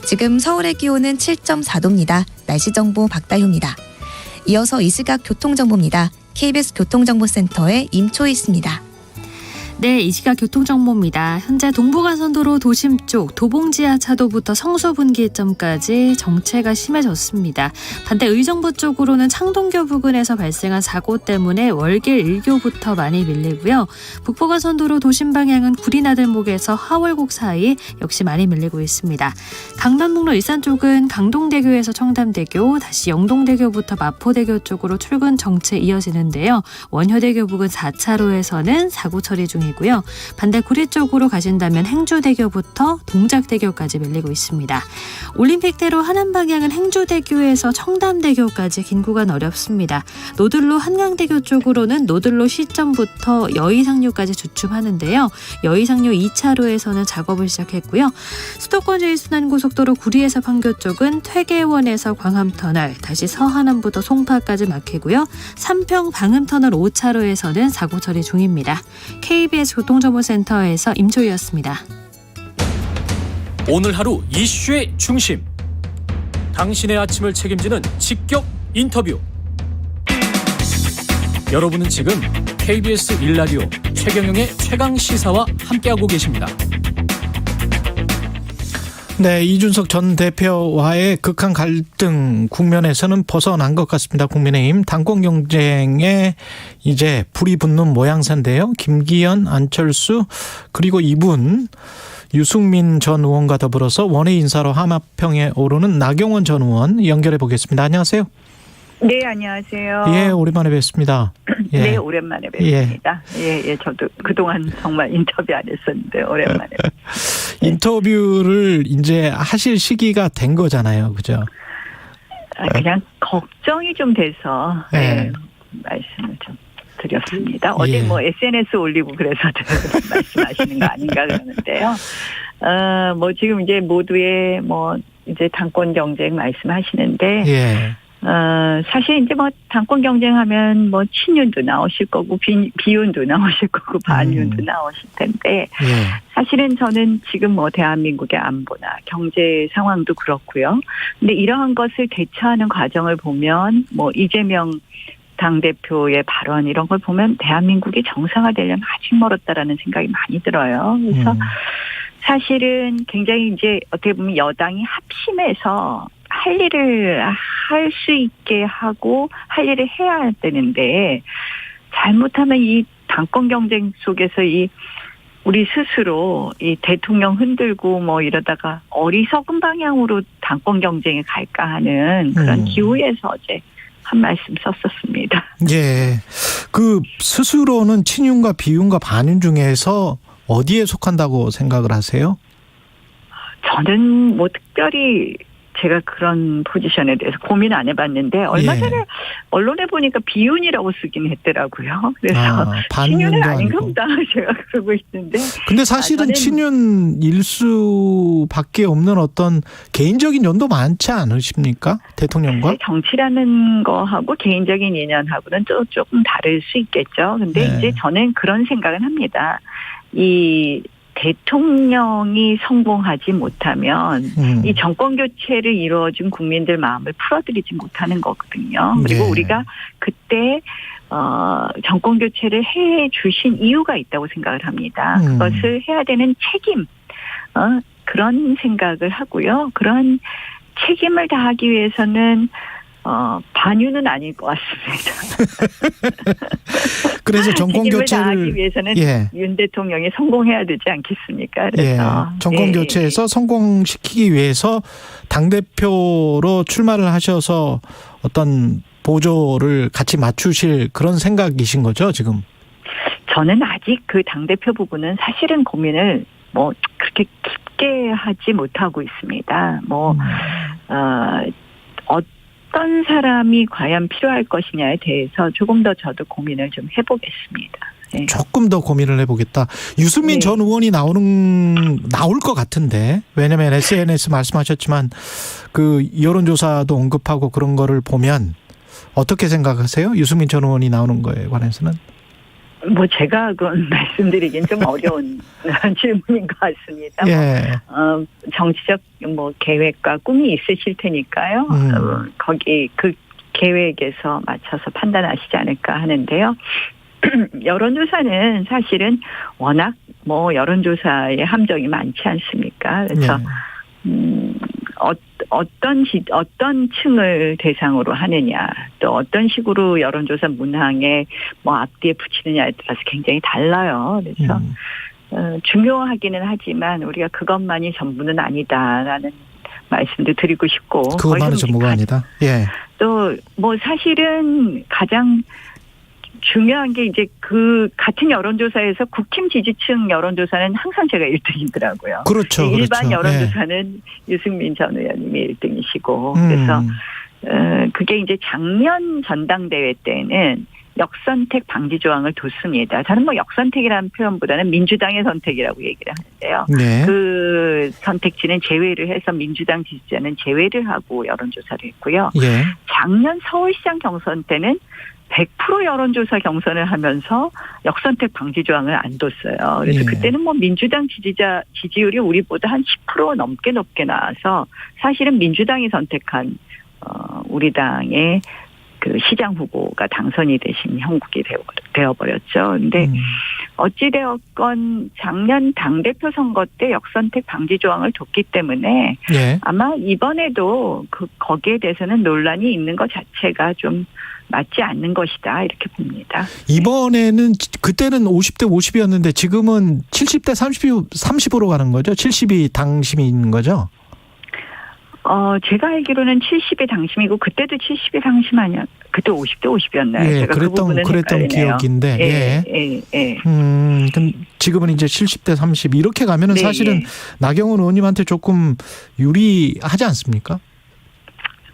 지금 서울의 기온은 7.4도입니다. 날씨 정보 박다효입니다. 이어서 이 시각 교통정보입니다. KBS 교통정보센터의 임초희 있습니다. 네, 이 시각 교통정보입니다. 현재 동부간선도로 도심 쪽 도봉지하차도부터 성수분기점까지 정체가 심해졌습니다. 반대 의정부 쪽으로는 창동교 부근에서 발생한 사고 때문에 월길 1교부터 많이 밀리고요. 북부간선도로 도심 방향은 구리나들목에서 하월곡 사이 역시 많이 밀리고 있습니다. 강남북로 일산 쪽은 강동대교에서 청담대교, 다시 영동대교부터 마포대교 쪽으로 출근 정체 이어지는데요. 원효대교 부근 4차로에서는 사고 처리 중입니다. 이고요. 반대 구리 쪽으로 가신다면 행주대교부터 동작대교까지 밀리고 있습니다. 올림픽대로 하남 방향은 행주대교에서 청담대교까지 긴 구간 어렵습니다. 노들로 한강대교 쪽으로는 노들로 시점부터 여의상류까지 주춤하는데요. 여의상류 2차로에서는 작업을 시작했고요. 수도권 제1순환고속도로 구리에서 판교 쪽은 퇴계원에서 광암터널, 다시 서하남부터 송파까지 막히고요. 삼평 방음터널 5차로에서는 사고 처리 중입니다. KBS 교통정보센터에서 임초희였습니다. 오늘 하루 이슈의 중심. 당신의 아침을 책임지는 직격 인터뷰. 여러분은 지금 KBS 1라디오 최경영의 최강시사와 함께하고 계십니다. 네, 이준석 전 대표와의 극한 갈등 국면에서는 벗어난 것 같습니다. 국민의힘 당권 경쟁에 이제 불이 붙는 모양새인데요. 김기현, 안철수 그리고 이분 유승민 전 의원과 더불어서 원외 인사로 하마평에 오르는 나경원 전 의원 연결해 보겠습니다. 안녕하세요. 네, 안녕하세요. 예, 오랜만에 뵙습니다. 예. 네, 오랜만에 뵙습니다. 예, 저도 그동안 정말 인터뷰 안 했었는데 오랜만에. 인터뷰를 이제 하실 시기가 된 거잖아요. 그죠? 그냥 걱정이 좀 돼서 네, 말씀을 좀 드렸습니다. 어제 뭐 SNS 올리고 그래서 말씀하시는 거 아닌가 그러는데요. 뭐 지금 이제 모두의 뭐 이제 당권 경쟁 말씀하시는데 사실 이제 뭐 당권 경쟁하면 뭐 친윤도 나오실 거고 비윤도 나오실 거고 반윤도 나오실 텐데 사실은 저는 지금 뭐 대한민국의 안보나 경제 상황도 그렇고요. 근데 이러한 것을 대처하는 과정을 보면 뭐 이재명 당대표의 발언 이런 걸 보면 대한민국이 정상화되려면 아직 멀었다라는 생각이 많이 들어요. 그래서 사실은 굉장히 이제 어떻게 보면 여당이 합심해서 할 일을 할 수 있게 하고 할 일을 해야 되는데 잘못하면 이 당권 경쟁 속에서 이 우리 스스로 이 대통령 흔들고 뭐 이러다가 어리석은 방향으로 당권 경쟁에 갈까 하는 그런 기우에서 어제 한 말씀 썼었습니다. 예. 그 스스로는 친윤과 비윤과 반윤 중에서 어디에 속한다고 생각을 하세요? 저는 뭐 특별히 제가 그런 포지션에 대해서 고민 안 해봤는데 얼마 예. 전에 언론에 보니까 비윤이라고 쓰긴 했더라고요. 그래서 반윤도 친윤은 아닌가 아니고. 보다 제가 그러고 있는데. 근데 사실은 저는 친윤일 수밖에 없는 어떤 개인적인 연도 많지 않으십니까? 대통령과? 정치라는 거하고 개인적인 인연하고는 또 조금 다를 수 있겠죠. 근데 네. 이제 저는 그런 생각은 합니다. 이 대통령이 성공하지 못하면 이 정권 교체를 이루어준 국민들 마음을 풀어드리지 못하는 거거든요. 그리고 네. 우리가 그때 정권 교체를 해 주신 이유가 있다고 생각을 합니다. 그것을 해야 되는 책임, 그런 생각을 하고요. 그런 책임을 다하기 위해서는 반윤은 아닐 것 같습니다. 그래서 정권 책임을 교체를 다하기 위해서는 예. 윤 대통령이 성공해야 되지 않겠습니까? 그래서 예. 정권 교체에서 성공시키기 위해서 당대표로 출마를 하셔서 어떤 보조를 같이 맞추실 그런 생각이신 거죠, 지금? 저는 아직 그 당대표 부분은 사실은 고민을 뭐 그렇게 깊게 하지 못하고 있습니다. 어떤 사람이 과연 필요할 것이냐에 대해서 조금 더 저도 고민을 좀 해보겠습니다. 네. 조금 더 고민을 해보겠다. 유승민 네. 전 의원이 나올 것 같은데, 왜냐하면 SNS 말씀하셨지만 그 여론조사도 언급하고 그런 거를 보면 어떻게 생각하세요? 유승민 전 의원이 나오는 거에 관해서는? 뭐 제가 그건 말씀드리긴 좀 어려운 질문인 것 같습니다. 예. 정치적 뭐 계획과 꿈이 있으실 테니까요. 거기 그 계획에서 맞춰서 판단하시지 않을까 하는데요. 여론조사는 사실은 워낙 뭐 여론조사의 함정이 많지 않습니까? 그래서 어떤 층을 대상으로 하느냐, 또 어떤 식으로 여론조사 문항에 뭐 앞뒤에 붙이느냐에 따라서 굉장히 달라요. 그래서 중요하기는 하지만 우리가 그것만이 전부는 아니다라는 말씀도 드리고 싶고, 그것만은 전부가 아니다. 예. 또 뭐 사실은 가장 중요한 게 이제 그 같은 여론조사에서 국힘 지지층 여론조사는 항상 제가 1등이더라고요. 그렇죠. 일반 그렇죠. 여론조사는 유승민 전 의원님이 1등이시고 그래서 그게 이제 작년 전당대회 때는 역선택 방지 조항을 뒀습니다. 저는 뭐 역선택이라는 표현보다는 민주당의 선택이라고 얘기를 하는데요. 네. 그 선택지는 제외를 해서 민주당 지지자는 제외를 하고 여론조사를 했고요. 예. 작년 서울시장 경선 때는 100% 여론조사 경선을 하면서 역선택 방지 조항을 안 뒀어요. 그래서 예. 그때는 뭐 민주당 지지율이 우리보다 한 10% 넘게 나와서 사실은 민주당이 선택한 우리 당의 그 시장 후보가 당선이 되신 형국이 되어버렸죠. 근데 어찌되었건 작년 당대표 선거 때 역선택 방지 조항을 뒀기 때문에 예. 아마 이번에도 거기에 대해서는 논란이 있는 것 자체가 좀 맞지 않는 것이다 이렇게 봅니다. 이번에는 그때는 50대 50이었는데 지금은 70대 30으로 가는 거죠? 70이 당심이 있는 거죠? 제가 알기로는 70이 당심이고 그때도 70이 당심 아니야? 그때 50대 50이었나요? 예, 제가 그랬던 기억인데. 예. 그럼 지금은 이제 70대 30 이렇게 가면은 네, 사실은 나경원 의원님한테 조금 유리하지 않습니까?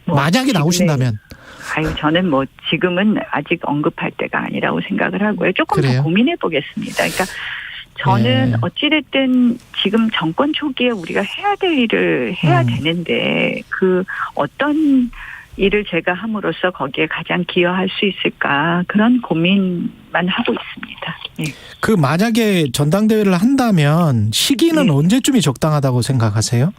만약에 나오신다면. 저는 뭐 지금은 아직 언급할 때가 아니라고 생각을 하고요. 조금 그래요? 더 고민해 보겠습니다. 그러니까 저는 어찌됐든 지금 정권 초기에 우리가 해야 될 일을 해야 되는데 그 어떤 일을 제가 함으로써 거기에 가장 기여할 수 있을까 그런 고민만 하고 있습니다. 네. 그 만약에 전당대회를 한다면 시기는 언제쯤이 적당하다고 생각하세요?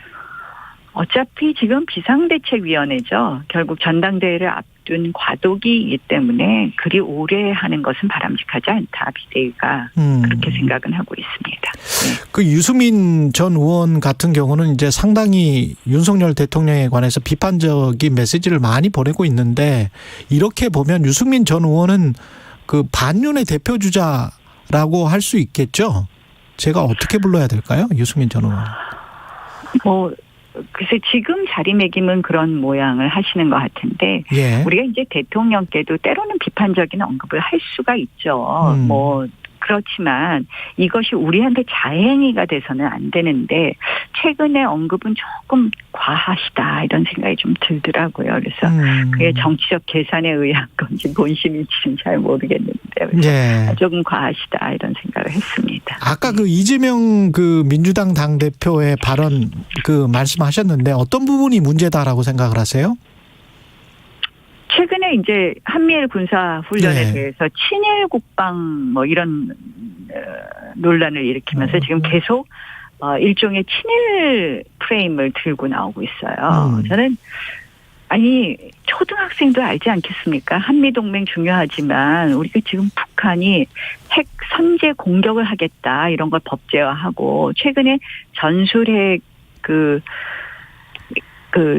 어차피 지금 비상대책위원회죠. 결국 전당대회를 앞둔 과도기이기 때문에 그리 오래 하는 것은 바람직하지 않다. 비대위가 그렇게 생각은 하고 있습니다. 네. 그 유승민 전 의원 같은 경우는 이제 상당히 윤석열 대통령에 관해서 비판적인 메시지를 많이 보내고 있는데 이렇게 보면 유승민 전 의원은 그 반윤의 대표주자라고 할 수 있겠죠? 제가 어떻게 불러야 될까요? 유승민 전 의원. 글쎄 지금 자리매김은 그런 모양을 하시는 것 같은데 우리가 이제 대통령께도 때로는 비판적인 언급을 할 수가 있죠. 그렇지만 이것이 우리한테 자행위가 돼서는 안 되는데 최근에 언급은 조금 과하시다 이런 생각이 좀 들더라고요. 그래서 그게 정치적 계산에 의한 건지 본심인지는 잘 모르겠는데 그래서 조금 과하시다 이런 생각을 했습니다. 아까 그 이재명 그 민주당 당대표의 발언 그 말씀하셨는데 어떤 부분이 문제다라고 생각을 하세요? 최근에 이제 한미일 군사 훈련에 대해서 친일 국방 뭐 이런 논란을 일으키면서 지금 계속 일종의 친일 프레임을 들고 나오고 있어요. 저는 아니 초등학생도 알지 않겠습니까? 한미 동맹 중요하지만 우리가 지금 북한이 핵 선제 공격을 하겠다 이런 걸 법제화하고 최근에 전술핵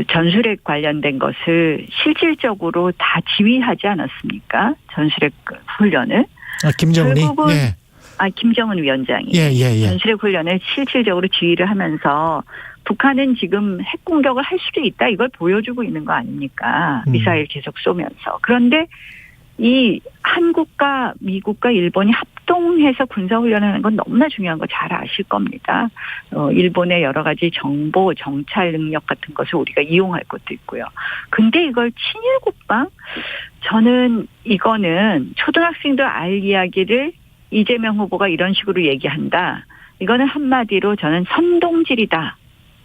전술핵 관련된 것을 실질적으로 다 지휘하지 않았습니까? 전술핵 훈련을. 김정은이? 결국은 김정은 위원장이 전술핵 훈련을 실질적으로 지휘를 하면서 북한은 지금 핵 공격을 할 수도 있다 이걸 보여주고 있는 거 아닙니까? 미사일 계속 쏘면서. 그런데 이 한국과 미국과 일본이 합동해서 군사훈련하는 건 너무나 중요한 거 잘 아실 겁니다. 일본의 여러 가지 정보, 정찰 능력 같은 것을 우리가 이용할 것도 있고요. 근데 이걸 친일국방? 저는 이거는 초등학생도 알 이야기를 이재명 후보가 이런 식으로 얘기한다. 이거는 한마디로 저는 선동질이다.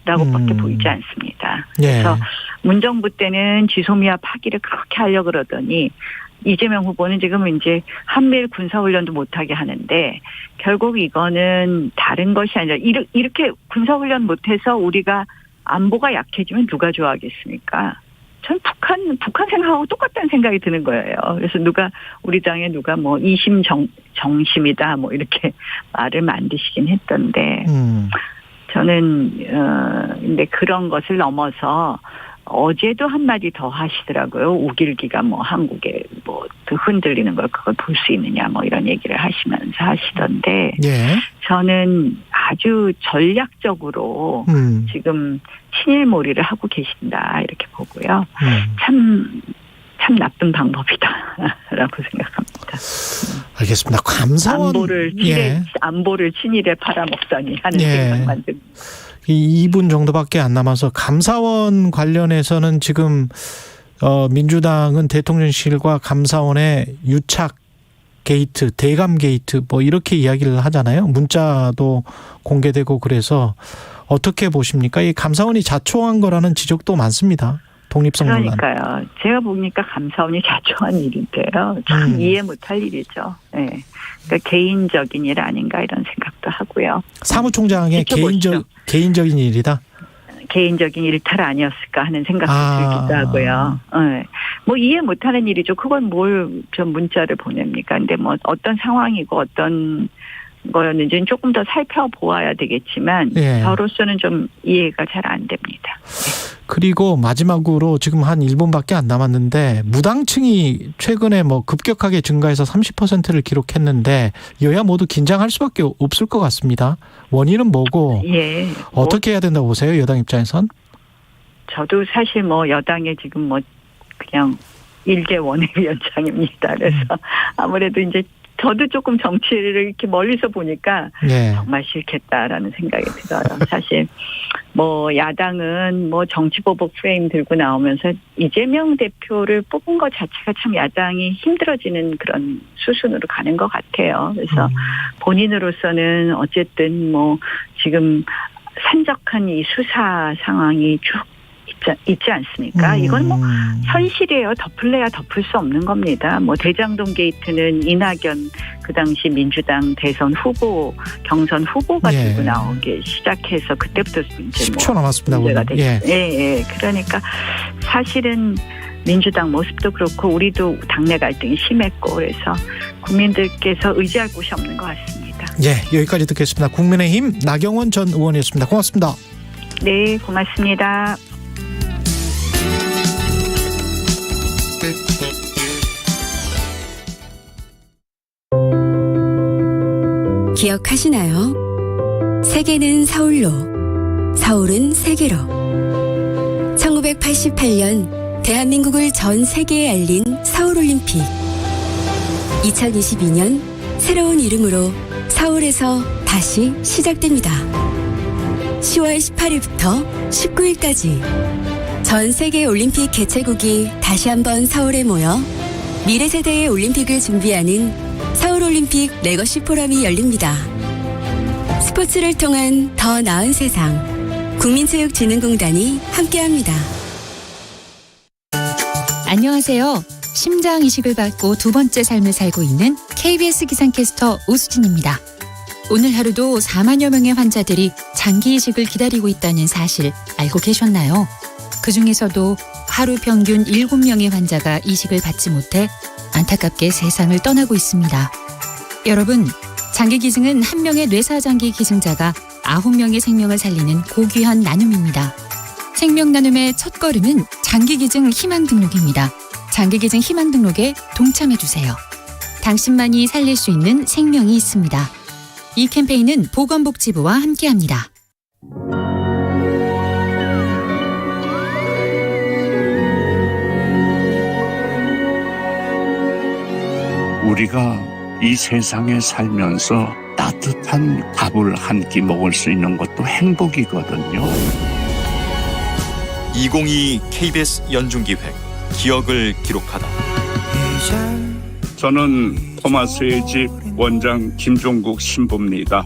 라고밖에 보이지 않습니다. 그래서 문정부 때는 지소미아 파기를 그렇게 하려고 그러더니 이재명 후보는 지금 이제 한미일 군사훈련도 못하게 하는데 결국 이거는 다른 것이 아니라 이렇게 군사훈련 못해서 우리가 안보가 약해지면 누가 좋아하겠습니까? 전 북한 생각하고 똑같다는 생각이 드는 거예요. 그래서 우리 당에 누가 뭐 이심 정심이다 뭐 이렇게 말을 만드시긴 했던데 저는 근데 그런 것을 넘어서 어제도 한마디 더 하시더라고요. 우길기가 뭐 한국에 뭐 흔들리는 걸 그걸 볼 수 있느냐 뭐 이런 얘기를 하시면서 하시던데 저는 아주 전략적으로 지금 친일몰이를 하고 계신다 이렇게 보고요. 참 나쁜 방법이다라고 생각합니다. 알겠습니다. 감사원 안보를 친일에 팔아먹다니 하는 생각만 듭니다. 2분 정도밖에 안 남아서 감사원 관련해서는 지금 민주당은 대통령실과 감사원의 유착 게이트, 대감 게이트 뭐 이렇게 이야기를 하잖아요. 문자도 공개되고 그래서 어떻게 보십니까? 이 감사원이 자초한 거라는 지적도 많습니다. 독립성 논란. 그러니까요. 제가 보니까 감사원이 자초한 일인데요. 참 이해 못할 일이죠. 네. 그러니까 개인적인 일 아닌가 이런 생각도 하고요. 사무총장의 개인적인 일이다? 개인적인 일탈 아니었을까 하는 생각도 들기도 하고요. 네. 뭐 이해 못하는 일이죠. 그건 뭘 저 문자를 보냅니까? 근데 뭐 어떤 상황이고 어떤 거였는지는 조금 더 살펴보아야 되겠지만 저로서는 좀 이해가 잘 안 됩니다. 그리고 마지막으로 지금 한 1분밖에 안 남았는데 무당층이 최근에 뭐 급격하게 증가해서 30%를 기록했는데 여야 모두 긴장할 수밖에 없을 것 같습니다. 원인은 뭐고 어떻게 해야 된다고 보세요? 여당 입장에선? 저도 사실 뭐 여당에 지금 뭐 그냥 일개 원외위원장입니다. 그래서 아무래도 이제 저도 조금 정치를 이렇게 멀리서 보니까 정말 싫겠다라는 생각이 들어요. 사실 뭐 야당은 뭐 정치보복 프레임 들고 나오면서 이재명 대표를 뽑은 것 자체가 참 야당이 힘들어지는 그런 수순으로 가는 것 같아요. 그래서 본인으로서는 어쨌든 뭐 지금 산적한 이 수사 상황이 쭉 있지 않습니까? 이건 뭐 현실이에요. 덮을래야 덮을 수 없는 겁니다. 뭐 대장동 게이트는 이낙연 그 당시 민주당 대선 후보 경선 후보가 들고 나오기 시작해서 그때부터 이제 10초 남았습니다. 문제가 됐죠. 그러니까 사실은 민주당 모습도 그렇고 우리도 당내 갈등이 심했고 그래서 국민들께서 의지할 곳이 없는 것 같습니다. 여기까지 듣겠습니다. 국민의힘 나경원 전 의원이었습니다. 고맙습니다. 네, 고맙습니다. 기억하시나요? 세계는 서울로, 서울은 세계로. 1988년 대한민국을 전 세계에 알린 서울올림픽. 2022년 새로운 이름으로 서울에서 다시 시작됩니다. 10월 18일부터 19일까지 전 세계 올림픽 개최국이 다시 한번 서울에 모여 미래 세대의 올림픽을 준비하는 서울올림픽 레거시 포럼이 열립니다. 스포츠를 통한 더 나은 세상, 국민체육진흥공단이 함께합니다. 안녕하세요. 심장 이식을 받고 두 번째 삶을 살고 있는 KBS 기상캐스터 오수진입니다. 오늘 하루도 4만여 명의 환자들이 장기 이식을 기다리고 있다는 사실 알고 계셨나요? 그중에서도 하루 평균 7명의 환자가 이식을 받지 못해 안타깝게 세상을 떠나고 있습니다. 여러분, 장기 기증은 한 명의 뇌사장기 기증자가 9명의 생명을 살리는 고귀한 나눔입니다. 생명 나눔의 첫걸음은 장기 기증 희망 등록입니다. 장기 기증 희망 등록에 동참해주세요. 당신만이 살릴 수 있는 생명이 있습니다. 이 캠페인은 보건복지부와 함께합니다. 우리가 이 세상에 살면서 따뜻한 밥을 한 끼 먹을 수 있는 것도 행복이거든요. 2022 KBS 연중기획 기억을 기록하다. 저는 토마스의 집 원장 김종국 신부입니다.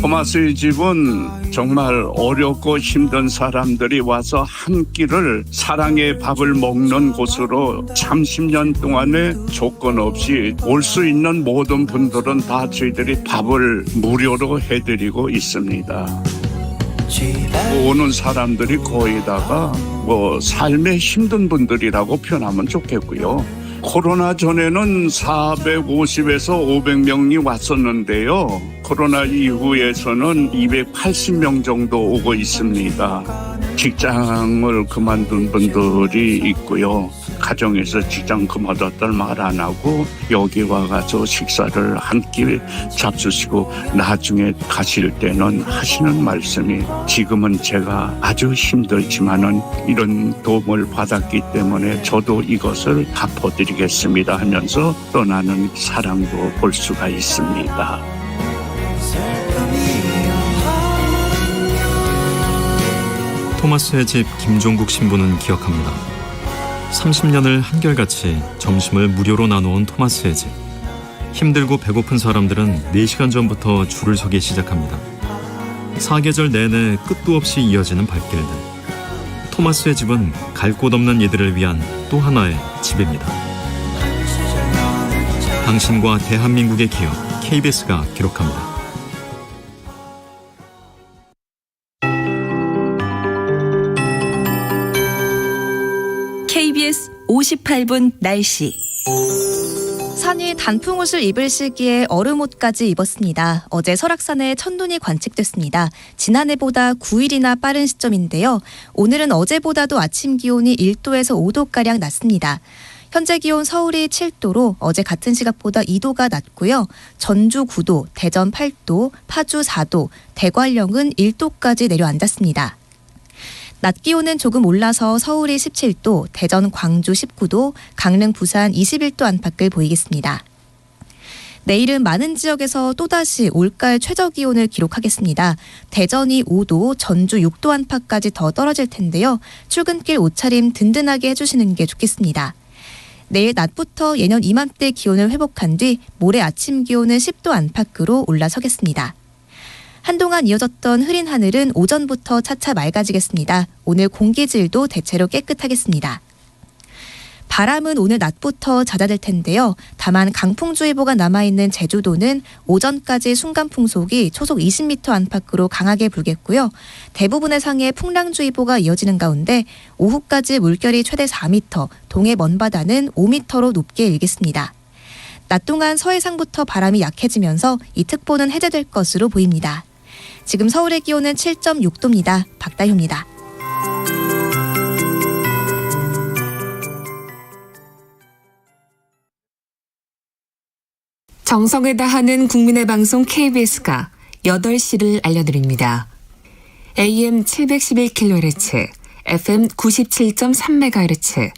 토마스의 집은 정말 어렵고 힘든 사람들이 와서 한 끼를 사랑의 밥을 먹는 곳으로 참 10년 동안에 조건 없이 올 수 있는 모든 분들은 다 저희들이 밥을 무료로 해드리고 있습니다. 오는 사람들이 거의 다가 삶에 힘든 분들이라고 표현하면 좋겠고요. 코로나 전에는 450에서 500명이 왔었는데요. 코로나 이후에서는 280명 정도 오고 있습니다. 직장을 그만둔 분들이 있고요. 가정에서 직장 그만뒀다는 말 안 하고 여기 와가지고 식사를 한 끼 잡수시고 나중에 가실 때는 하시는 말씀이 지금은 제가 아주 힘들지만은 이런 도움을 받았기 때문에 저도 이것을 갚아드리겠습니다 하면서 떠나는 사랑도 볼 수가 있습니다. 토마스의 집 김종국 신부는 기억합니다. 30년을 한결같이 점심을 무료로 나누어온 토마스의 집. 힘들고 배고픈 사람들은 4시간 전부터 줄을 서기 시작합니다. 사계절 내내 끝도 없이 이어지는 발길들. 토마스의 집은 갈 곳 없는 이들을 위한 또 하나의 집입니다. 당신과 대한민국의 기억, KBS가 기록합니다. KBS 58분 날씨. 산이 단풍옷을 입을 시기에 얼음옷까지 입었습니다. 어제 설악산에 첫눈이 관측됐습니다. 지난해보다 9일이나 빠른 시점인데요. 오늘은 어제보다도 아침 기온이 1도에서 5도가량 낮습니다. 현재 기온 서울이 7도로 어제 같은 시각보다 2도가 낮고요. 전주 9도, 대전 8도, 파주 4도, 대관령은 1도까지 내려앉았습니다. 낮 기온은 조금 올라서 서울이 17도, 대전, 광주 19도, 강릉, 부산 21도 안팎을 보이겠습니다. 내일은 많은 지역에서 또다시 올가을 최저 기온을 기록하겠습니다. 대전이 5도, 전주 6도 안팎까지 더 떨어질 텐데요. 출근길 옷차림 든든하게 해주시는 게 좋겠습니다. 내일 낮부터 예년 이맘때 기온을 회복한 뒤 모레 아침 기온은 10도 안팎으로 올라서겠습니다. 한동안 이어졌던 흐린 하늘은 오전부터 차차 맑아지겠습니다. 오늘 공기질도 대체로 깨끗하겠습니다. 바람은 오늘 낮부터 잦아들 텐데요. 다만 강풍주의보가 남아있는 제주도는 오전까지 순간풍속이 초속 20m 안팎으로 강하게 불겠고요. 대부분의 상해 풍랑주의보가 이어지는 가운데 오후까지 물결이 최대 4m, 동해 먼바다는 5m로 높게 일겠습니다. 낮 동안 서해상부터 바람이 약해지면서 이 특보는 해제될 것으로 보입니다. 지금 서울의 기온은 7.6도입니다. 박다효입니다. 정성을 다하는 국민의 방송 KBS가 8시를 알려드립니다. AM 711kHz, FM 97.3MHz,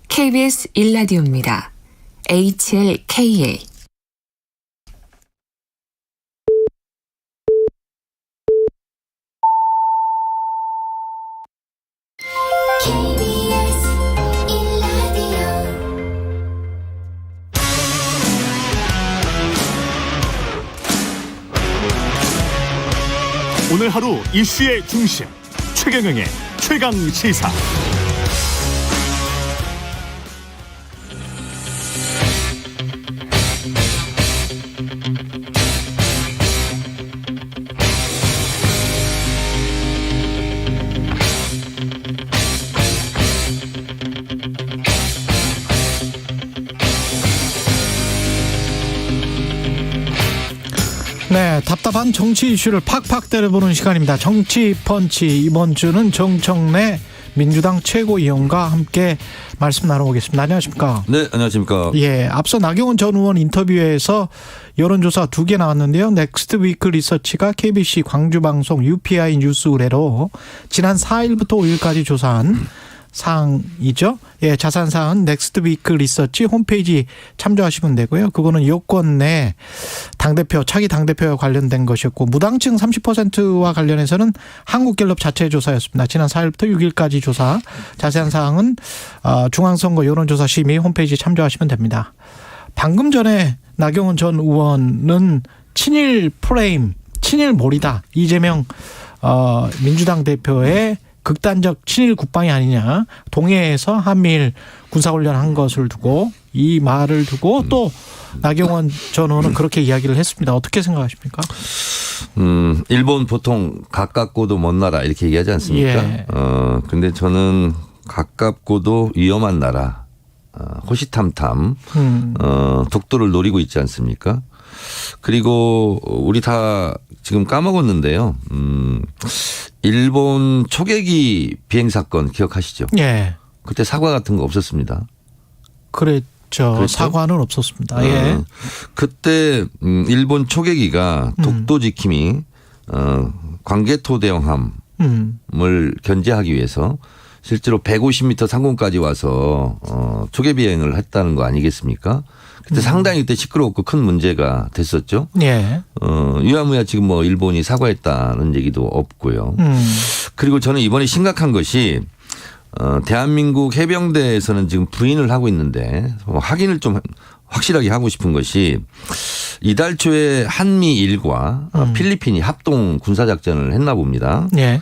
KBS 1라디오입니다. HLKA 오늘 하루 이슈의 중심 최경영의 최강 시사. 네, 답답한 정치 이슈를 팍팍 때려보는 시간입니다. 정치 펀치. 이번 주는 정청래 민주당 최고위원과 함께 말씀 나눠보겠습니다. 안녕하십니까? 네, 안녕하십니까? 예, 앞서 나경원 전 의원 인터뷰에서 여론조사 2개 나왔는데요. 넥스트 위크 리서치가 KBC 광주방송 UPI 뉴스 의뢰로 지난 4일부터 5일까지 조사한 사항이죠. 예, 자세한 사항은 넥스트 위크 리서치 홈페이지 참조하시면 되고요. 그거는 여권 내 당대표, 차기 당대표와 관련된 것이었고 무당층 30%와 관련해서는 한국갤럽 자체 조사였습니다. 지난 4일부터 6일까지 조사. 자세한 사항은 중앙선거 여론조사 심의 홈페이지 참조하시면 됩니다. 방금 전에 나경원 전 의원은 친일 프레임, 친일 몰이다. 이재명 민주당 대표의 극단적 친일 국방이 아니냐. 동해에서 한미일 군사훈련한 것을 두고 이 말을 두고 또 나경원 전 의원은 그렇게 이야기를 했습니다. 어떻게 생각하십니까? 일본 보통 가깝고도 먼 나라 이렇게 얘기하지 않습니까? 예. 근데 저는 가깝고도 위험한 나라, 호시탐탐, 독도를 노리고 있지 않습니까? 그리고 우리 다 지금 까먹었는데요. 일본 초계기 비행 사건 기억하시죠? 예. 그때 사과 같은 거 없었습니다. 그랬죠. 사과는 없었습니다. 예. 그때 일본 초계기가 독도 지킴이 광개토 대형함을 견제하기 위해서 실제로 150m 상공까지 와서 초계 비행을 했다는 거 아니겠습니까? 그때 상당히 그때 시끄럽고 큰 문제가 됐었죠. 예. 유야무야 지금 뭐 일본이 사과했다는 얘기도 없고요. 그리고 저는 이번에 심각한 것이 대한민국 해병대에서는 지금 부인을 하고 있는데 확인을 좀 확실하게 하고 싶은 것이 이달 초에 한미일과 필리핀이 합동 군사작전을 했나 봅니다. 예.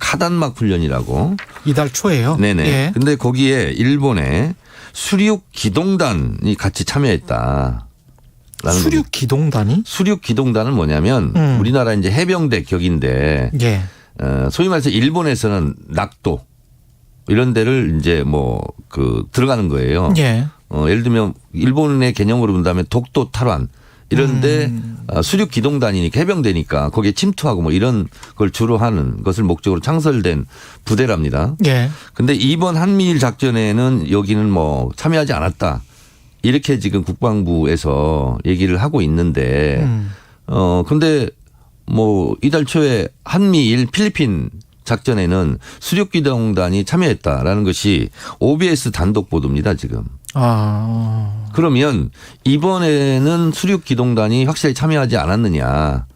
카단막 훈련이라고. 이달 초에요? 네네. 예. 근데 거기에 일본의 수륙 기동단이 같이 참여했다. 수륙 기동단이? 수륙 기동단은 뭐냐면 우리나라 이제 해병대 격인데 예. 소위 말해서 일본에서는 낙도 이런 데를 이제 뭐 들어가는 거예요. 예. 예를 들면 일본의 개념으로 본다면 독도 탈환 이런데 수륙 기동단이니까 해병대니까 거기에 침투하고 뭐 이런 걸 주로 하는 것을 목적으로 창설된 부대랍니다. 예. 근데 이번 한미일 작전에는 여기는 뭐 참여하지 않았다. 이렇게 지금 국방부에서 얘기를 하고 있는데 근데 뭐 이달 초에 한미일 필리핀 작전에는 수륙 기동단이 참여했다라는 것이 OBS 단독 보도입니다, 지금. 그러면 이번에는 수륙 기동단이 확실히 참여하지 않았느냐.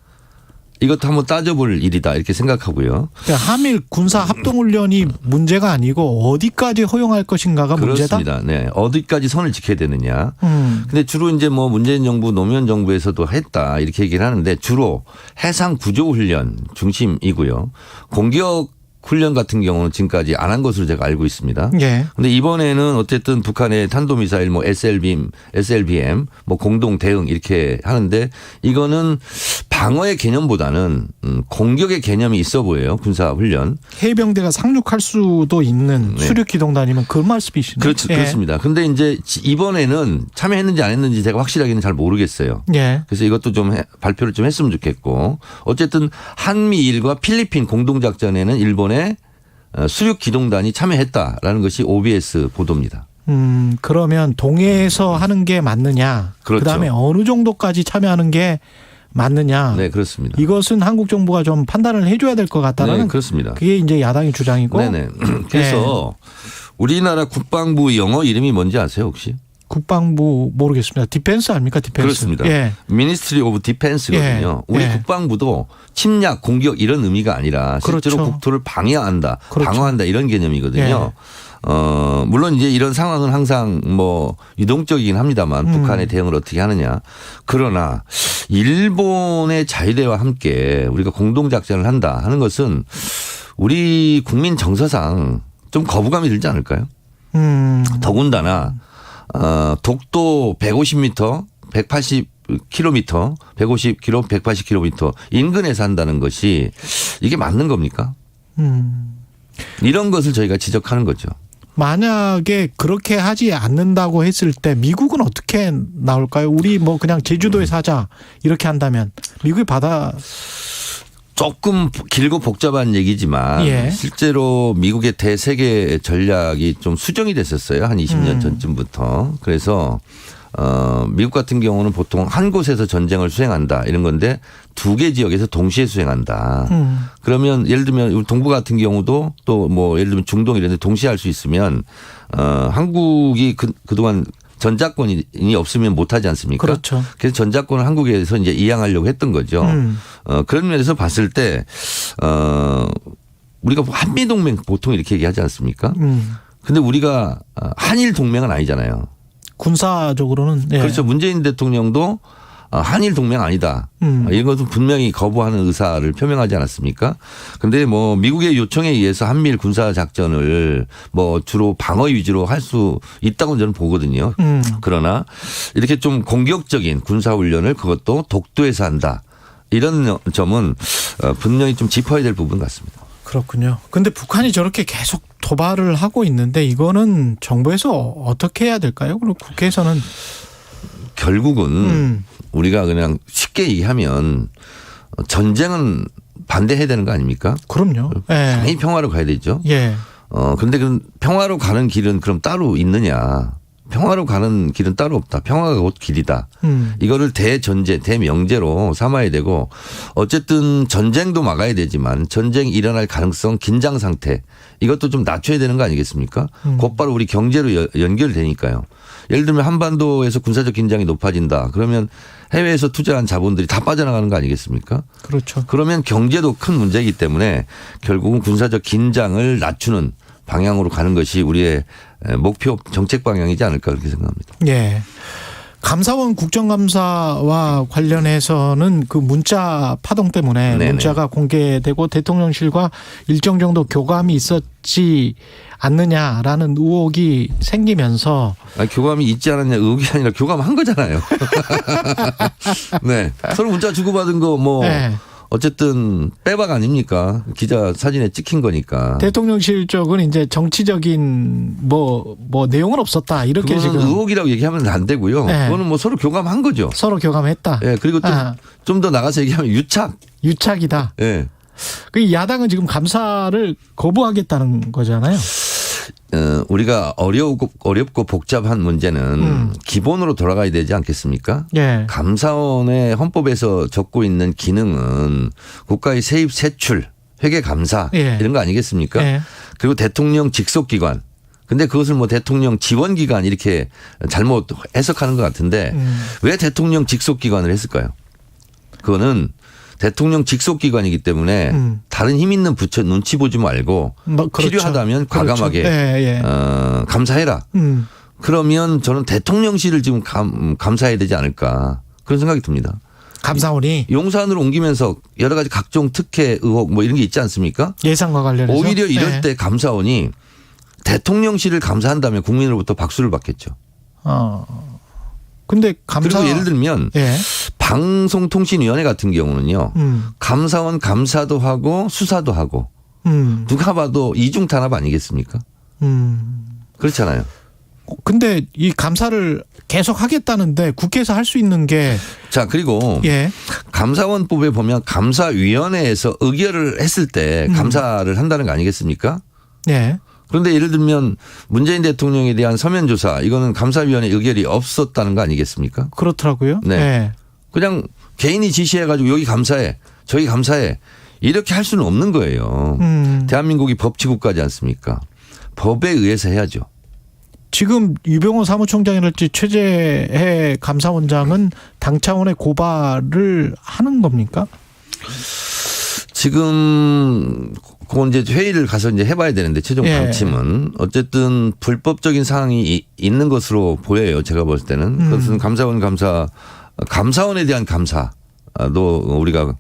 이것도 한번 따져볼 일이다 이렇게 생각하고요. 그러니까 한미일 군사 합동훈련이 문제가 아니고 어디까지 허용할 것인가가 문제다? 그렇습니다. 네. 어디까지 선을 지켜야 되느냐. 근데 주로 이제 뭐 문재인 정부 노무현 정부에서도 했다 이렇게 얘기를 하는데 주로 해상 구조 훈련 중심이고요. 공격 훈련 같은 경우는 지금까지 안 한 것으로 제가 알고 있습니다. 예. 근데 이번에는 어쨌든 북한의 탄도미사일 뭐 SLBM 뭐 공동 대응 이렇게 하는데 이거는 방어의 개념보다는 공격의 개념이 있어 보여요. 군사 훈련. 해병대가 상륙할 수도 있는 수륙 기동단이면 그 말씀이시네요. 그렇죠. 예. 그렇습니다. 근데 이제 이번에는 참여했는지 안 했는지 제가 확실하게는 잘 모르겠어요. 예. 그래서 이것도 좀 발표를 좀 했으면 좋겠고 어쨌든 한미일과 필리핀 공동작전에는 일본의 수륙 기동단이 참여했다라는 것이 OBS 보도입니다. 그러면 동해에서 하는 게 맞느냐? 그렇죠. 그다음에 어느 정도까지 참여하는 게 맞느냐? 네, 그렇습니다. 이것은 한국 정부가 좀 판단을 해줘야 될 것 같다는. 네, 그렇습니다. 그게 이제 야당의 주장이고. 네네. 그래서 우리나라 국방부 영어 이름이 뭔지 아세요 혹시? 국방부 모르겠습니다. 디펜스 아닙니까? 디펜스. 그렇습니다. 예. 미니스트리 오브 디펜스거든요. 예. 우리 예. 국방부도 침략, 공격 이런 의미가 아니라 실제로 그렇죠. 국토를 방해한다, 그렇죠. 방어한다 이런 개념이거든요. 물론 이제 이런 상황은 항상 뭐 유동적이긴 합니다만 북한의 대응을 어떻게 하느냐. 그러나 일본의 자위대와 함께 우리가 공동작전을 한다 하는 것은 우리 국민 정서상 좀 거부감이 들지 않을까요? 더군다나 독도 150m, 180km, 150km, 180km 인근에서 한다는 것이 이게 맞는 겁니까? 이런 것을 저희가 지적하는 거죠. 만약에 그렇게 하지 않는다고 했을 때 미국은 어떻게 나올까요? 우리 뭐 그냥 제주도에서 하자 이렇게 한다면 미국이 조금 길고 복잡한 얘기지만 예. 실제로 미국의 대세계 전략이 좀 수정이 됐었어요. 한 20년 전쯤부터. 그래서 미국 같은 경우는 보통 한 곳에서 전쟁을 수행한다 이런 건데 2개 지역에서 동시에 수행한다. 그러면 예를 들면 우리 동부 같은 경우도 또 뭐 예를 들면 중동 이런 데 동시에 할 수 있으면 한국이 그동안 전자권이 없으면 못하지 않습니까? 그렇죠. 그래서 전자권을 한국에서 이제 이양하려고 했던 거죠. 그런 면에서 봤을 때 우리가 한미동맹 보통 이렇게 얘기하지 않습니까? 근데 우리가 한일 동맹은 아니잖아요. 군사적으로는. 예. 그렇죠. 문재인 대통령도 한일 동맹 아니다. 이런 것은 분명히 거부하는 의사를 표명하지 않았습니까? 그런데 뭐 미국의 요청에 의해서 한미일 군사 작전을 뭐 주로 방어 위주로 할 수 있다고 저는 보거든요. 그러나 이렇게 좀 공격적인 군사 훈련을 그것도 독도에서 한다. 이런 점은 분명히 좀 짚어야 될 부분 같습니다. 그렇군요. 근데 북한이 저렇게 계속 도발을 하고 있는데 이거는 정부에서 어떻게 해야 될까요? 그리고 국회에서는 결국은 우리가 그냥 쉽게 얘기하면 전쟁은 반대해야 되는 거 아닙니까? 그럼요. 당연히 평화로 가야 되죠. 예. 그런데 그 평화로 가는 길은 그럼 따로 있느냐? 평화로 가는 길은 따로 없다. 평화가 곧 길이다. 이거를 대전제, 대명제로 삼아야 되고 어쨌든 전쟁도 막아야 되지만 전쟁이 일어날 가능성, 긴장 상태 이것도 좀 낮춰야 되는 거 아니겠습니까? 곧바로 우리 경제로 연결되니까요. 예를 들면 한반도에서 군사적 긴장이 높아진다. 그러면 해외에서 투자한 자본들이 다 빠져나가는 거 아니겠습니까? 그렇죠. 그러면 경제도 큰 문제이기 때문에 결국은 군사적 긴장을 낮추는 방향으로 가는 것이 우리의 목표 정책 방향이지 않을까 그렇게 생각합니다. 예. 감사원 국정감사와 관련해서는 그 문자 파동 때문에 네네. 문자가 공개되고 대통령실과 일정 정도 교감이 있었지 않느냐라는 의혹이 생기면서 교감이 있지 않았냐 의혹이 아니라 교감한 거잖아요. 네. 서로 문자 주고받은 거 뭐 네. 어쨌든 빼박 아닙니까? 기자 사진에 찍힌 거니까. 대통령실 쪽은 이제 정치적인 뭐 내용은 없었다 이렇게 지금 의혹이라고 얘기하면 안 되고요. 네. 그거는 뭐 서로 교감한 거죠. 서로 교감했다. 네. 그리고 좀 더 나가서 얘기하면 유착이다. 네. 그 야당은 지금 감사를 거부하겠다는 거잖아요. 우리가 어렵고 복잡한 문제는 기본으로 돌아가야 되지 않겠습니까? 예. 감사원의 헌법에서 적고 있는 기능은 국가의 세입 세출, 회계 감사 예. 이런 거 아니겠습니까? 예. 그리고 대통령 직속기관. 근데 그것을 뭐 대통령 지원기관 이렇게 잘못 해석하는 것 같은데 왜 대통령 직속기관을 했을까요? 그거는 대통령 직속기관이기 때문에 다른 힘 있는 부처 눈치 보지 말고 그렇죠. 필요하다면 과감하게 그렇죠. 감사해라. 그러면 저는 대통령실을 지금 감사해야 되지 않을까 그런 생각이 듭니다. 감사원이 용산으로 옮기면서 여러 가지 각종 특혜 의혹 뭐 이런 게 있지 않습니까? 예산과 관련해서. 오히려 이럴 때 감사원이 대통령실을 감사한다면 국민으로부터 박수를 받겠죠. 근데 그리고 예를 들면 방송통신위원회 같은 경우는요. 감사원 감사도 하고 수사도 하고 누가 봐도 이중탄압 아니겠습니까? 그렇잖아요. 근데 이 감사를 계속 하겠다는데 국회에서 할 수 있는 게 자 그리고 감사원법에 보면 감사위원회에서 의결을 했을 때 감사를 한다는 거 아니겠습니까? 예. 그런데 예를 들면 문재인 대통령에 대한 서면 조사 이거는 감사위원회 의결이 없었다는 거 아니겠습니까? 그렇더라고요. 네. 예. 그냥 개인이 지시해가지고 여기 감사해 저기 감사해 이렇게 할 수는 없는 거예요. 대한민국이 법치국가지 않습니까? 법에 의해서 해야죠. 지금 유병호 사무총장이랄지 최재해 감사원장은 당 차원의 고발을 하는 겁니까? 지금 그건 이제 회의를 가서 이제 해봐야 되는데 최종 방침은 어쨌든 불법적인 사항이 있는 것으로 보여요. 제가 봤을 때는 그것은 감사원에 대한 감사도 우리가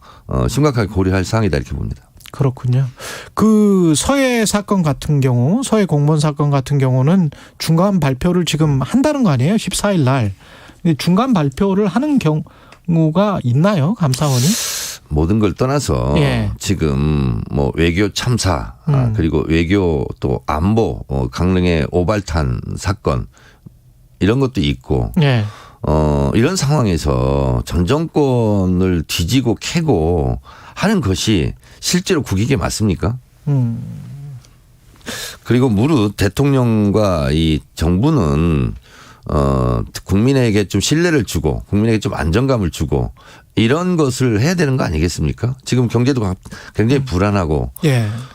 심각하게 고려할 사항이다 이렇게 봅니다. 그렇군요. 그 서해 사건 같은 경우, 서해 공무원 사건 같은 경우는 중간 발표를 지금 한다는 거 아니에요? 14일 날. 근데 중간 발표를 하는 경우가 있나요? 감사원이? 모든 걸 떠나서 지금 뭐 외교 참사 그리고 외교 또 안보 강릉의 오발탄 사건 이런 것도 있고 이런 상황에서 전 정권을 뒤지고 캐고 하는 것이 실제로 국익에 맞습니까? 그리고 무릇 대통령과 이 정부는 국민에게 좀 신뢰를 주고 국민에게 좀 안정감을 주고 이런 것을 해야 되는 거 아니겠습니까? 지금 경제도 굉장히 불안하고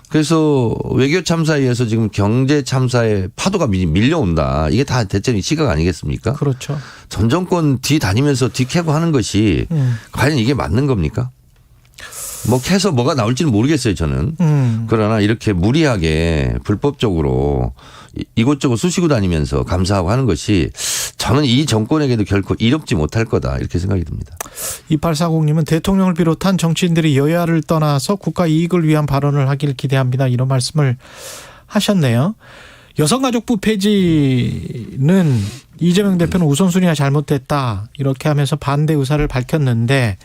그래서 외교 참사에 의해서 지금 경제 참사의 파도가 밀려온다. 이게 다 대체적인 시각 아니겠습니까? 그렇죠. 전 정권 뒤다니면서 뒤캐고 하는 것이 과연 이게 맞는 겁니까? 뭐 캐서 뭐가 나올지는 모르겠어요 저는. 그러나 이렇게 무리하게 불법적으로 이곳저곳 쑤시고 다니면서 감사하고 하는 것이 저는 이 정권에게도 결코 이롭지 못할 거다 이렇게 생각이 듭니다. 2840님은 대통령을 비롯한 정치인들이 여야를 떠나서 국가 이익을 위한 발언을 하길 기대합니다. 이런 말씀을 하셨네요. 여성가족부 폐지는 이재명 대표는 우선순위가 잘못됐다 이렇게 하면서 반대 의사를 밝혔는데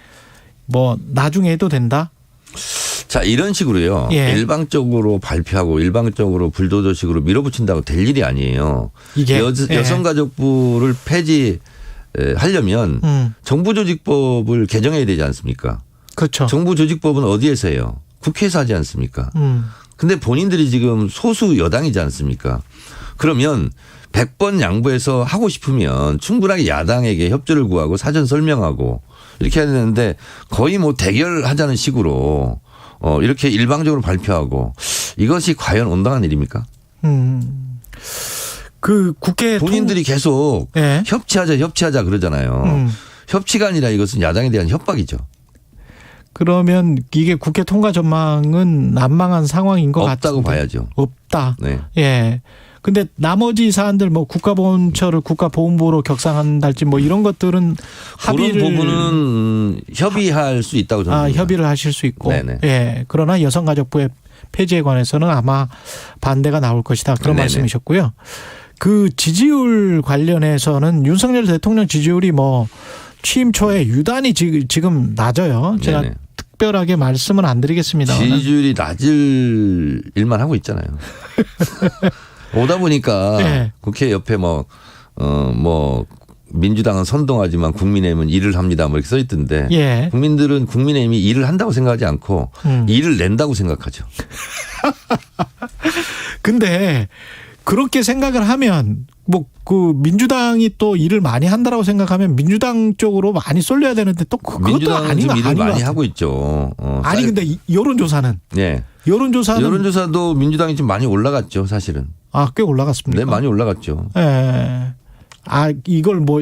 뭐 나중에 해도 된다? 자 이런 식으로요. 일방적으로 발표하고 일방적으로 불도저식으로 밀어붙인다고 될 일이 아니에요. 이게 여성가족부를 폐지하려면 정부조직법을 개정해야 되지 않습니까? 그렇죠. 정부조직법은 어디에서 해요? 국회에서 하지 않습니까? 근데 본인들이 지금 소수 여당이지 않습니까? 그러면 100번 양보해서 하고 싶으면 충분하게 야당에게 협조를 구하고 사전 설명하고 이렇게 해야 되는데 거의 뭐 대결하자는 식으로 이렇게 일방적으로 발표하고 이것이 과연 온당한 일입니까? 그 국회 본인들이 계속 협치하자 그러잖아요. 협치가 아니라 이것은 야당에 대한 협박이죠. 그러면 이게 국회 통과 전망은 난망한 상황인 것 같은데. 없다고 봐야죠. 없다. 네. 예. 근데 나머지 사안들 뭐 국가보훈처를 국가보훈부로 격상한달지 뭐 이런 것들은 합의를 그런 부분은 협의할 수 있다고 저는 봅니다. 협의를 하실 수 있고. 네네. 예. 그러나 여성가족부의 폐지에 관해서는 아마 반대가 나올 것이다. 그런 네네. 말씀이셨고요. 그 지지율 관련해서는 윤석열 대통령 지지율이 뭐 취임 초에 유단히 지금 낮아요. 제가 네네. 특별하게 말씀은 안 드리겠습니다. 지지율이 낮을 일만 하고 있잖아요. 오다 보니까 국회 옆에 뭐 민주당은 선동하지만 국민의힘은 일을 합니다. 뭐 이렇게 써 있던데 국민들은 국민의힘이 일을 한다고 생각하지 않고 일을 낸다고 생각하죠. 근데 그렇게 생각을 하면 뭐 그 민주당이 또 일을 많이 한다라고 생각하면 민주당 쪽으로 많이 쏠려야 되는데 또 그것도 민주당은 지금 일을 많이 하고 있죠. 아니 근데 여론조사는 여론조사도 민주당이 좀 많이 올라갔죠 사실은. 아, 꽤 올라갔습니까? 네, 많이 올라갔죠. 예. 아, 이걸 뭐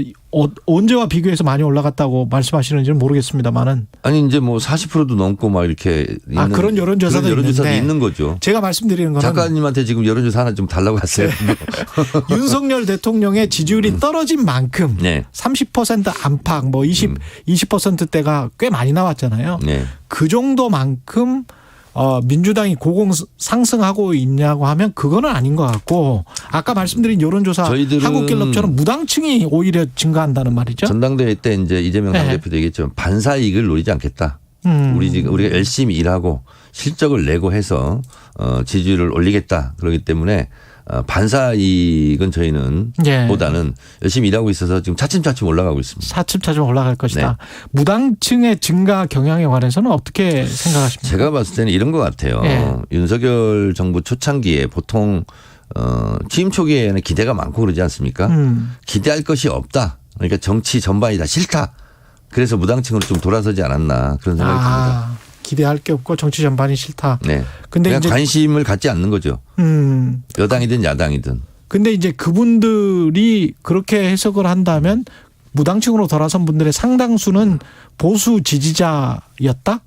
언제와 비교해서 많이 올라갔다고 말씀하시는지는 모르겠습니다만은. 아니 이제 뭐 40%도 넘고 막 이렇게 있는 그런 여론조사도 있는 거죠. 제가 말씀드리는 거는 작가님한테 지금 여론조사 하나 좀 달라고 했어요. 윤석열 대통령의 지지율이 떨어진 만큼 30% 안팎 뭐 20%대가 꽤 많이 나왔잖아요. 그 정도만큼 민주당이 고공 상승하고 있냐고 하면 그거는 아닌 것 같고 아까 말씀드린 여론조사 한국갤럽처럼 무당층이 오히려 증가한다는 말이죠. 전당대회 때 이제 이재명 당대표도 얘기했지만 반사 이익을 노리지 않겠다. 우리가 열심히 일하고 실적을 내고 해서 지지율을 올리겠다. 그렇기 때문에 반사 이익은 저희는 보다는 열심히 일하고 있어서 지금 차츰차츰 올라가고 있습니다. 차츰차츰 올라갈 것이다. 무당층의 증가 경향에 관해서는 어떻게 생각하십니까? 제가 봤을 때는 이런 것 같아요. 윤석열 정부 초창기에 보통 취임 초기에는 기대가 많고 그러지 않습니까? 기대할 것이 없다. 그러니까 정치 전반이 다 싫다. 그래서 무당층으로 좀 돌아서지 않았나 그런 생각이 듭니다. 기대할 게 없고 정치 전반이 싫다. 네. 근데 그냥 이제 관심을 갖지 않는 거죠. 여당이든 야당이든. 근데 이제 그분들이 그렇게 해석을 한다면 무당층으로 돌아선 분들의 상당수는 보수 지지자였다?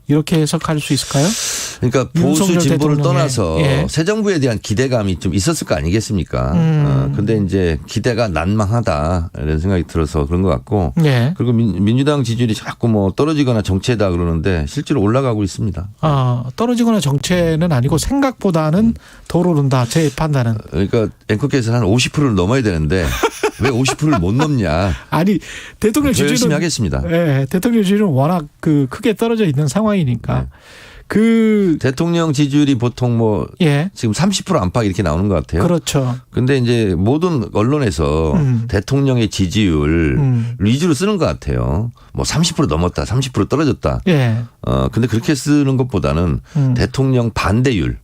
이렇게 해석할 수 있을까요? 그러니까 보수 윤석열 진보를 대통령의, 떠나서 예. 새 정부에 대한 기대감이 좀 있었을 거 아니겠습니까? 근데 이제 기대가 난망하다 이런 생각이 들어서 그런 것 같고 예. 그리고 민주당 지지율이 자꾸 뭐 떨어지거나 정체다 그러는데 실제로 올라가고 있습니다. 떨어지거나 정체는 아니고 생각보다는 더 오른다. 제 판단은. 그러니까 앵커께서는 한 50%를 넘어야 되는데 왜 50%를 못 넘냐? 아니 대통령 더 열심히 지지율은 하겠습니다. 예, 대통령 지지율은 워낙 크게 떨어져 있는 상황이니까. 네. 대통령 지지율이 보통 뭐 예. 지금 30% 안팎 이렇게 나오는 것 같아요. 그렇죠. 근데 이제 모든 언론에서 대통령의 지지율 위주로 쓰는 것 같아요. 뭐 30% 넘었다, 30% 떨어졌다. 예. 근데 그렇게 쓰는 것보다는 대통령 반대율.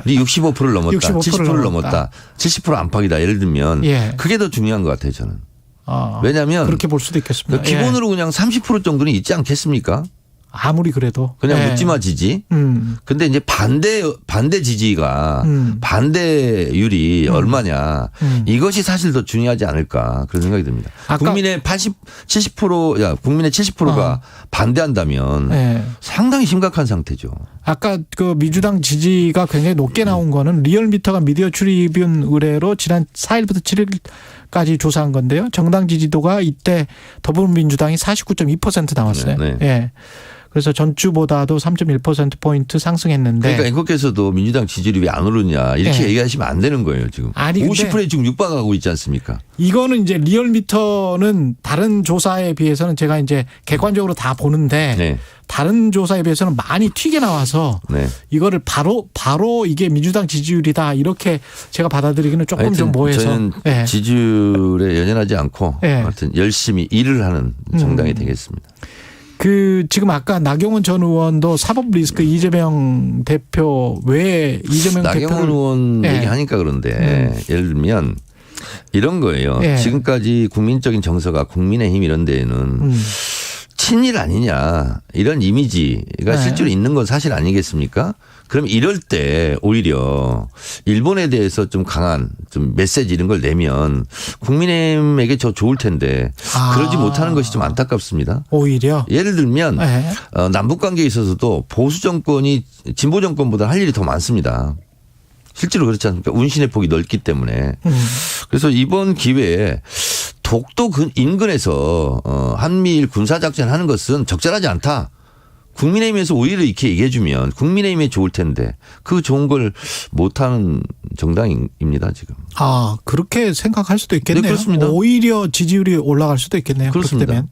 65%를 넘었다, 70%를 넘었다, 70% 안팎이다. 예를 들면 예. 그게 더 중요한 것 같아요, 저는. 왜냐하면 그렇게 볼 수도 있겠습니다. 기본으로 그냥 30% 정도는 있지 않겠습니까? 아무리 그래도 그냥 예. 묻지마 지지. 근데 이제 반대 지지가 반대율이 얼마냐 이것이 사실 더 중요하지 않을까 그런 생각이 듭니다. 국민의 70%가 반대한다면 예. 상당히 심각한 상태죠. 아까 그 민주당 지지가 굉장히 높게 나온 거는 리얼미터가 미디어 출입은 의뢰로 지난 4일부터 7일까지 조사한 건데요. 정당 지지도가 이때 더불어민주당이 49.2% 나왔어요. 네. 예. 그래서 전주보다도 3.1%포인트 상승했는데. 그러니까 앵커께서도 민주당 지지율이 왜 안 오르냐 이렇게 예. 얘기하시면 안 되는 거예요. 지금. 아니, 50%에 지금 육박하고 있지 않습니까? 이거는 이제 리얼미터는 다른 조사에 비해서는 제가 이제 객관적으로 다 보는데 네. 다른 조사에 비해서는 많이 튀게 나와서 네. 이거를 바로 이게 민주당 지지율이다 이렇게 제가 받아들이기는 조금 좀 모해서. 저는 예. 지지율에 연연하지 않고 예. 하여튼 열심히 일을 하는 정당이 되겠습니다. 지금 아까 나경원 전 의원도 사법 리스크 이재명 대표 외에 이재명 나경원 의원 예. 얘기하니까 그런데 예를 들면 이런 거예요. 예. 지금까지 국민적인 정서가 국민의힘 이런 데에는 친일 아니냐 이런 이미지가 네. 실제로 있는 건 사실 아니겠습니까? 그럼 이럴 때 오히려 일본에 대해서 좀 강한 좀 메시지 이런 걸 내면 국민의힘에게 더 좋을 텐데 그러지 못하는 것이 좀 안타깝습니다. 오히려 예를 들면 네. 남북 관계에 있어서도 보수 정권이 진보 정권보다 할 일이 더 많습니다. 실제로 그렇지 않습니까? 운신의 폭이 넓기 때문에. 그래서 이번 기회에 독도 인근에서 한미일 군사작전 하는 것은 적절하지 않다. 국민의힘에서 오히려 이렇게 얘기해 주면 국민의힘에 좋을 텐데 그 좋은 걸 못하는 정당입니다 지금. 그렇게 생각할 수도 있겠네요. 네, 그렇습니다. 오히려 지지율이 올라갈 수도 있겠네요. 그렇습니다.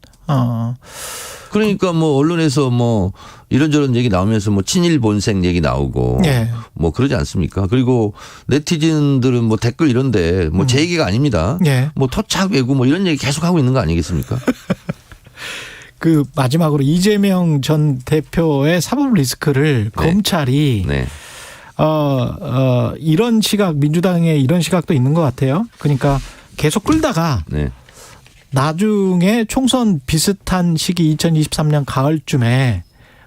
그러니까 뭐 언론에서 뭐 이런저런 얘기 나오면서 뭐 친일 본색 얘기 나오고 예. 뭐 그러지 않습니까? 그리고 네티즌들은 뭐 댓글 이런데 뭐 제 얘기가 아닙니다. 예. 뭐 토착 외구 뭐 이런 얘기 계속 하고 있는 거 아니겠습니까? 마지막으로 이재명 전 대표의 사법 리스크를 네. 검찰이 네. 이런 시각 민주당의 이런 시각도 있는 것 같아요. 그러니까 계속 끌다가 네. 나중에 총선 비슷한 시기 2023년 가을쯤에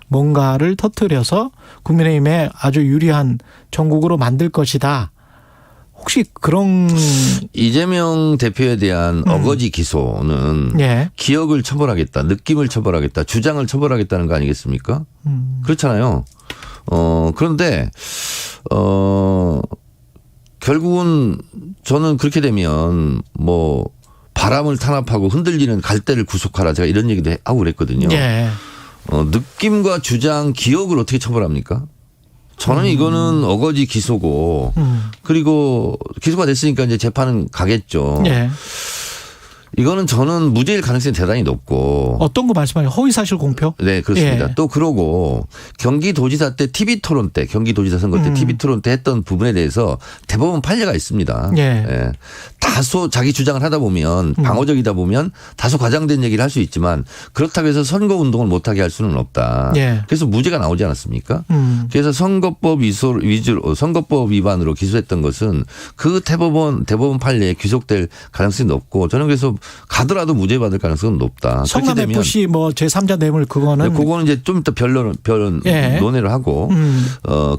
뭔가를 터뜨려서 국민의힘에 아주 유리한 정국으로 만들 것이다. 혹시 그런 이재명 대표에 대한 어거지 기소는 예. 기억을 처벌하겠다, 느낌을 처벌하겠다, 주장을 처벌하겠다는 거 아니겠습니까? 그렇잖아요. 그런데 결국은 저는 그렇게 되면 뭐 바람을 탄압하고 흔들리는 갈대를 구속하라 제가 이런 얘기도 하고 그랬거든요. 예. 느낌과 주장, 기억을 어떻게 처벌합니까? 저는 이거는 어거지 기소고 그리고 기소가 됐으니까 이제 재판은 가겠죠. 예. 이거는 저는 무죄일 가능성이 대단히 높고. 어떤 거 말씀하세요? 허위사실 공표? 네, 그렇습니다. 예. 또 그러고 경기도지사 때 TV토론 때 경기도지사 선거 때 TV토론 때 했던 부분에 대해서 대법원 판례가 있습니다. 예. 예. 다소 자기 주장을 하다 보면 방어적이다 보면 다소 과장된 얘기를 할 수 있지만 그렇다고 해서 선거운동을 못하게 할 수는 없다. 예. 그래서 무죄가 나오지 않았습니까? 그래서 선거법 위반으로 기소했던 것은 그 대법원 판례에 귀속될 가능성이 높고 저는 그래서 가더라도 무죄 받을 가능성은 높다. 성남 FC 뭐 제3자 뇌물 그거는 이제 좀 이따 변론 예. 논의를 하고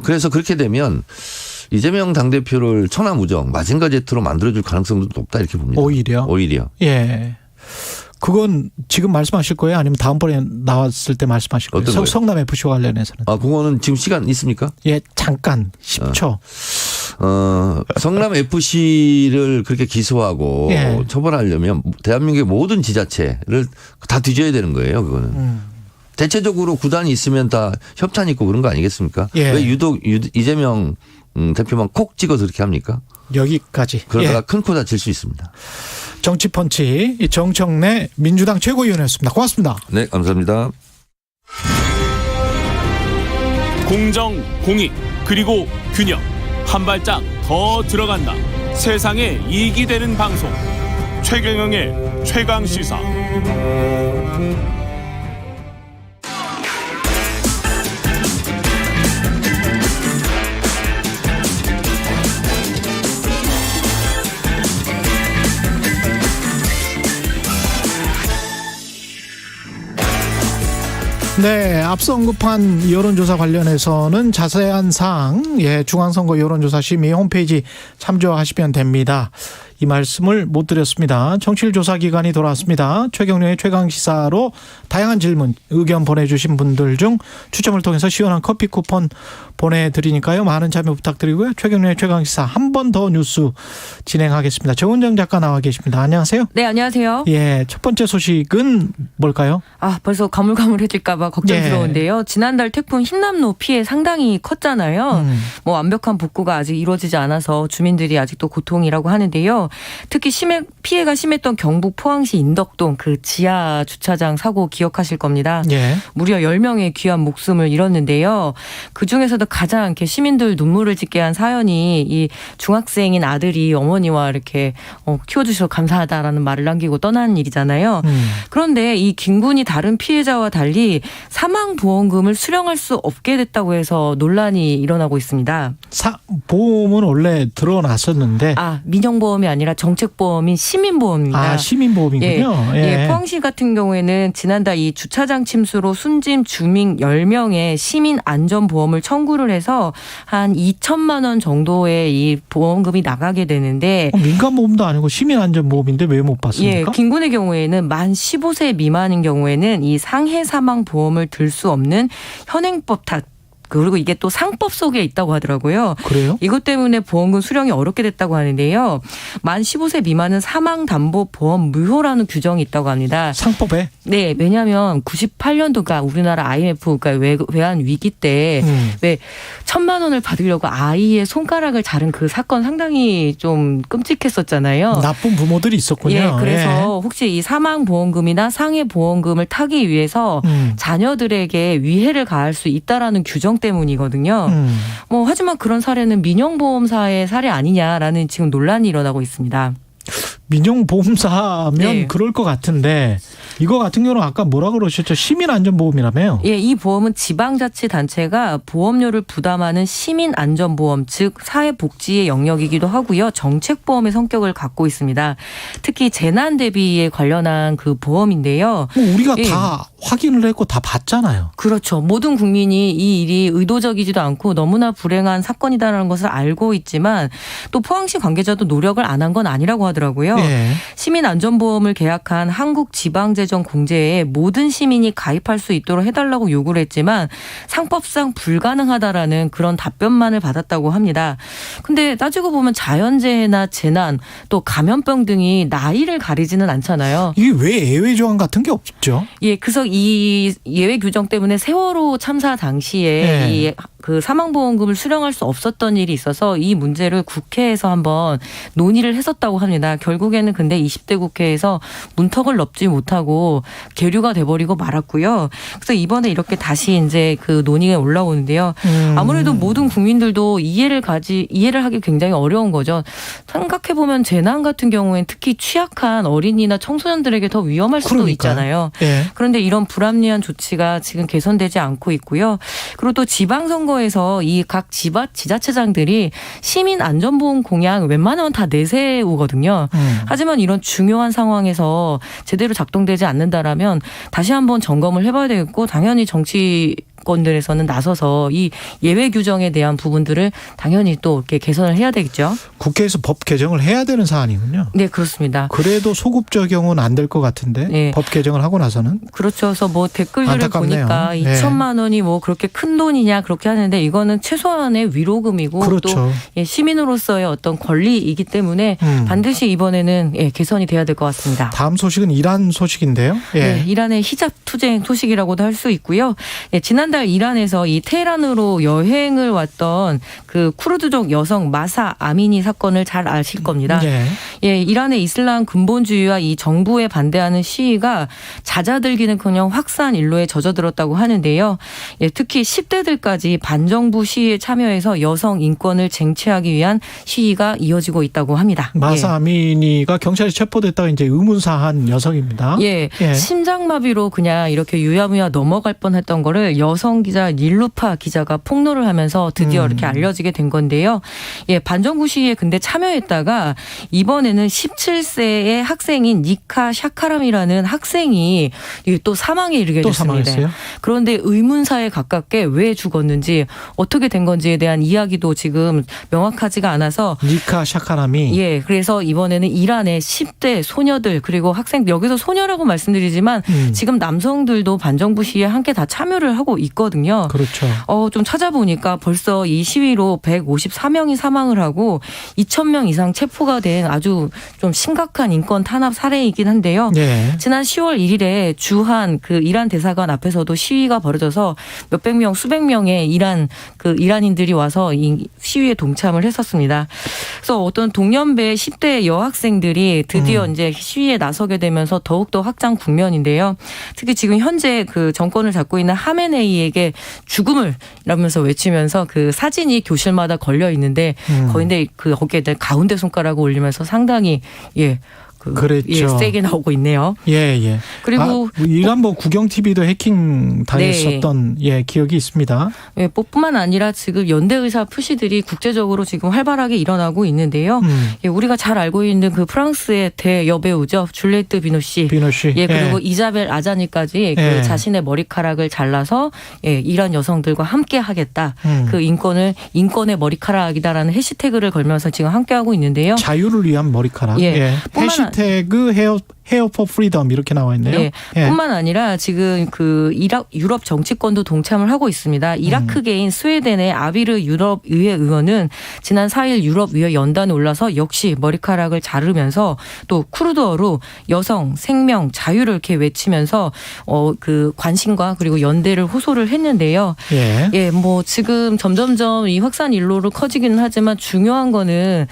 그래서 그렇게 되면 이재명 당대표를 천하무적 마징가 제트로 만들어줄 가능성도 높다 이렇게 봅니다. 오히려. 오히려. 예. 그건 지금 말씀하실 거예요? 아니면 다음번에 나왔을 때 말씀하실 거예요? 어떤 거예요? 성남 FC와 관련해서는. 그거는 지금 시간 있습니까? 예, 잠깐 10초. 성남 FC를 그렇게 기소하고 예. 처벌하려면 대한민국의 모든 지자체를 다 뒤져야 되는 거예요. 그거는. 대체적으로 구단이 있으면 다 협찬이 있고 그런 거 아니겠습니까? 예. 왜 유독 이재명 대표만 콕 찍어서 그렇게 합니까? 여기까지. 그러다가 큰 코 다칠 수 있습니다. 정치펀치 정청래 민주당 최고위원이었습니다. 고맙습니다. 네, 감사합니다. 공정, 공익, 그리고 균형. 한 발짝 더 들어간다. 세상에 이익이 되는 방송. 최경영의 최강시사. 네, 앞서 언급한 여론조사 관련해서는 자세한 사항, 중앙선거 여론조사 심의 홈페이지 참조하시면 됩니다. 이 말씀을 못 드렸습니다. 청취율 조사 기간이 돌아왔습니다. 최경영의 최강시사로 다양한 질문, 의견 보내주신 분들 중 추첨을 통해서 시원한 커피 쿠폰 보내드리니까요. 많은 참여 부탁드리고요. 최경영의 최강시사 한 번 더 뉴스 진행하겠습니다. 정은정 작가 나와 계십니다. 안녕하세요. 네, 안녕하세요. 예, 첫 번째 소식은 뭘까요? 벌써 가물가물해질까 봐 걱정스러운데요. 지난달 태풍 흰남노 피해 상당히 컸잖아요. 완벽한 복구가 아직 이루어지지 않아서 주민들이 아직도 고통이라고 하는데요. 특히 피해가 심했던 경북 포항시 인덕동 그 지하 주차장 사고 기억하실 겁니다. 예. 무려 10명의 귀한 목숨을 잃었는데요. 그중에서도 가장 이렇게 시민들 눈물을 짓게 한 사연이 이 중학생인 아들이 어머니와 이렇게 키워주셔서 감사하다라는 말을 남기고 떠난 일이잖아요. 그런데 이 김군이 다른 피해자와 달리 사망보험금을 수령할 수 없게 됐다고 해서 논란이 일어나고 있습니다. 보험은 원래 들어놨었는데. 민영보험이 아니라 정책보험인 시민보험입니다. 시민보험이군요. 예, 포항시 같은 경우에는 지난달 이 주차장 침수로 숨진 주민 10명의 시민안전보험을 청구를 해서 한 2천만 원 정도의 이 보험금이 나가게 되는데 민간보험도 아니고 시민안전보험인데 왜 못 받습니까? 예, 김군의 경우에는 만 15세 미만인 경우에는 이 상해 사망보험을 들 수 없는 현행법 탓 그리고 이게 또 상법 속에 있다고 하더라고요. 그래요? 이것 때문에 보험금 수령이 어렵게 됐다고 하는데요. 만 15세 미만은 사망담보보험 무효라는 규정이 있다고 합니다. 상법에? 네. 왜냐하면 98년도가 우리나라 IMF 그러니까 외환 위기 때 왜 1,000만 원을 받으려고 아이의 손가락을 자른 그 사건 상당히 좀 끔찍했었잖아요. 나쁜 부모들이 있었군요. 예, 그래서 혹시 이 사망보험금이나 상해보험금을 타기 위해서 자녀들에게 위해를 가할 수 있다라는 규정 때문이거든요. 하지만 그런 사례는 민영보험사의 사례 아니냐라는 지금 논란이 일어나고 있습니다. 민영보험사면 그럴 것 같은데 이거 같은 경우는 아까 뭐라 그러셨죠? 시민안전보험이라며요? 예, 이 보험은 지방자치단체가 보험료를 부담하는 시민안전보험, 즉 사회복지의 영역이기도 하고요. 정책보험의 성격을 갖고 있습니다. 특히 재난 대비에 관련한 그 보험인데요. 우리가 다 확인을 했고 다 봤잖아요. 그렇죠. 모든 국민이 이 일이 의도적이지도 않고 너무나 불행한 사건이다라는 것을 알고 있지만 또 포항시 관계자도 노력을 안 한 건 아니라고 하더라고요. 시민안전보험을 계약한 한국지방재정공제에 모든 시민이 가입할 수 있도록 해달라고 요구를 했지만 상법상 불가능하다라는 그런 답변만을 받았다고 합니다. 근데 따지고 보면 자연재해나 재난 또 감염병 등이 나이를 가리지는 않잖아요. 이게 왜 예외 조항 같은 게 없죠? 예, 그래서 이 예외 규정 때문에 세월호 참사 당시에 이 그 사망보험금을 수령할 수 없었던 일이 있어서 이 문제를 국회에서 한번 논의를 했었다고 합니다. 결국에는 근데 20대 국회에서 문턱을 넘지 못하고 계류가 돼버리고 말았고요. 그래서 이번에 이렇게 다시 이제 그 논의에 올라오는데요. 아무래도 모든 국민들도 이해를 하기 굉장히 어려운 거죠. 생각해 보면 재난 같은 경우엔 특히 취약한 어린이나 청소년들에게 더 위험할 수도 있잖아요. 그런데 이런 불합리한 조치가 지금 개선되지 않고 있고요. 그리고 또 지방선거에서 이 각 지자체장들이 시민안전보험 공약 웬만하면 다 내세우거든요. 하지만 이런 중요한 상황에서 제대로 작동되지 않는다라면 다시 한번 점검을 해봐야 되겠고 당연히 정치 정치권들에서는 나서서 이 예외 규정에 대한 부분들을 당연히 또 이렇게 개선을 해야 되겠죠. 국회에서 법 개정을 해야 되는 사안이군요. 네, 그렇습니다. 그래도 소급 적용은 안 될 것 같은데 네. 법 개정을 하고 나서는 그렇죠. 그래서 뭐 댓글들을 안타깝네요. 보니까 네. 2천만 원이 뭐 그렇게 큰 돈이냐 그렇게 하는데 이거는 최소한의 위로금이고 그렇죠. 또 예, 시민으로서의 어떤 권리이기 때문에 반드시 이번에는 예, 개선이 돼야 될 것 같습니다. 다음 소식은 이란 소식인데요. 예. 네, 이란의 히잡 투쟁 소식이라고도 할 수 있고요. 예, 지난달 이란에서 이 테헤란으로 여행을 왔던 그 쿠르드족 여성 마사 아미니 사건을 잘 아실 겁니다. 예. 예, 이란의 이슬람 근본주의와 이 정부에 반대하는 시위가 잦아들기는커녕 확산 일로에 젖어들었다고 하는데요. 예, 특히 10대들까지 반정부 시위에 참여해서 여성 인권을 쟁취하기 위한 시위가 이어지고 있다고 합니다. 마사 아미니가 경찰에 체포됐다가 이제 의문사한 여성입니다. 예, 심장마비로 그냥 이렇게 유야무야 넘어갈 뻔했던 거를 여성 기자 닐루파 기자가 폭로를 하면서 드디어 이렇게 알려지게 된 건데요. 예, 반정부 시위에 근데 참여했다가 이번에는 17세의 학생인 니카 샤카람이라는 학생이 또 사망에 이르게 또 됐습니다. 사망했어요? 그런데 의문사에 가깝게 왜 죽었는지 어떻게 된 건지에 대한 이야기도 지금 명확하지가 않아서 니카 샤카람이 예, 그래서 이번에는 이란의 10대 소녀들 그리고 학생 여기서 소녀라고 말씀드리지만 지금 남성들도 반정부 시위에 함께 다 참여를 하고 있거든요. 그렇죠. 좀 찾아보니까 벌써 이 시위로 154명이 사망을 하고 2,000명 이상 체포가 된 아주 좀 심각한 인권 탄압 사례이긴 한데요. 예. 지난 10월 1일에 주한 그 이란 대사관 앞에서도 시위가 벌어져서 몇백 명, 수백 명의 이란인들이 와서 이 시위에 동참을 했었습니다. 그래서 어떤 동년배 10대 여학생들이 드디어 이제 시위에 나서게 되면서 더욱더 확장 국면인데요. 특히 지금 현재 그 정권을 잡고 있는 하메네이에게 죽음을 이러면서 외치면서 그 사진이 교실마다 걸려 있는데 거기에 그 거기에 가운데 손가락을 올리면서 상당히 그랬죠. 예, 세게 나오고 있네요. 예. 그리고 이란 뭐 구경 TV도 해킹 당했었던 기억이 있습니다. 예, 뿐만 아니라 지금 연대 의사 표시들이 국제적으로 지금 활발하게 일어나고 있는데요. 예, 우리가 잘 알고 있는 그 프랑스의 대여배우죠. 줄리에트 비노시. 예, 그리고 이자벨 아자니까지 그 자신의 머리카락을 잘라서 이란 여성들과 함께 하겠다. 그 인권의 머리카락이다라는 해시태그를 걸면서 지금 함께 하고 있는데요. 자유를 위한 머리카락. 해시태그 헤어 포 프리덤 이렇게 나와 있네요. 뿐만 아니라 지금 그 유럽 정치권도 동참을 하고 있습니다. 이라크계인 스웨덴의 아비르 유럽의회 의원은 지난 4일 유럽의회 연단에 올라서 역시 머리카락을 자르면서 또 쿠르드어로 여성, 생명, 자유를 이렇게 외치면서 그 관심과 그리고 연대를 호소를 했는데요. 뭐 지금 점점점 이 확산 일로로 커지기는 하지만 중요한 거는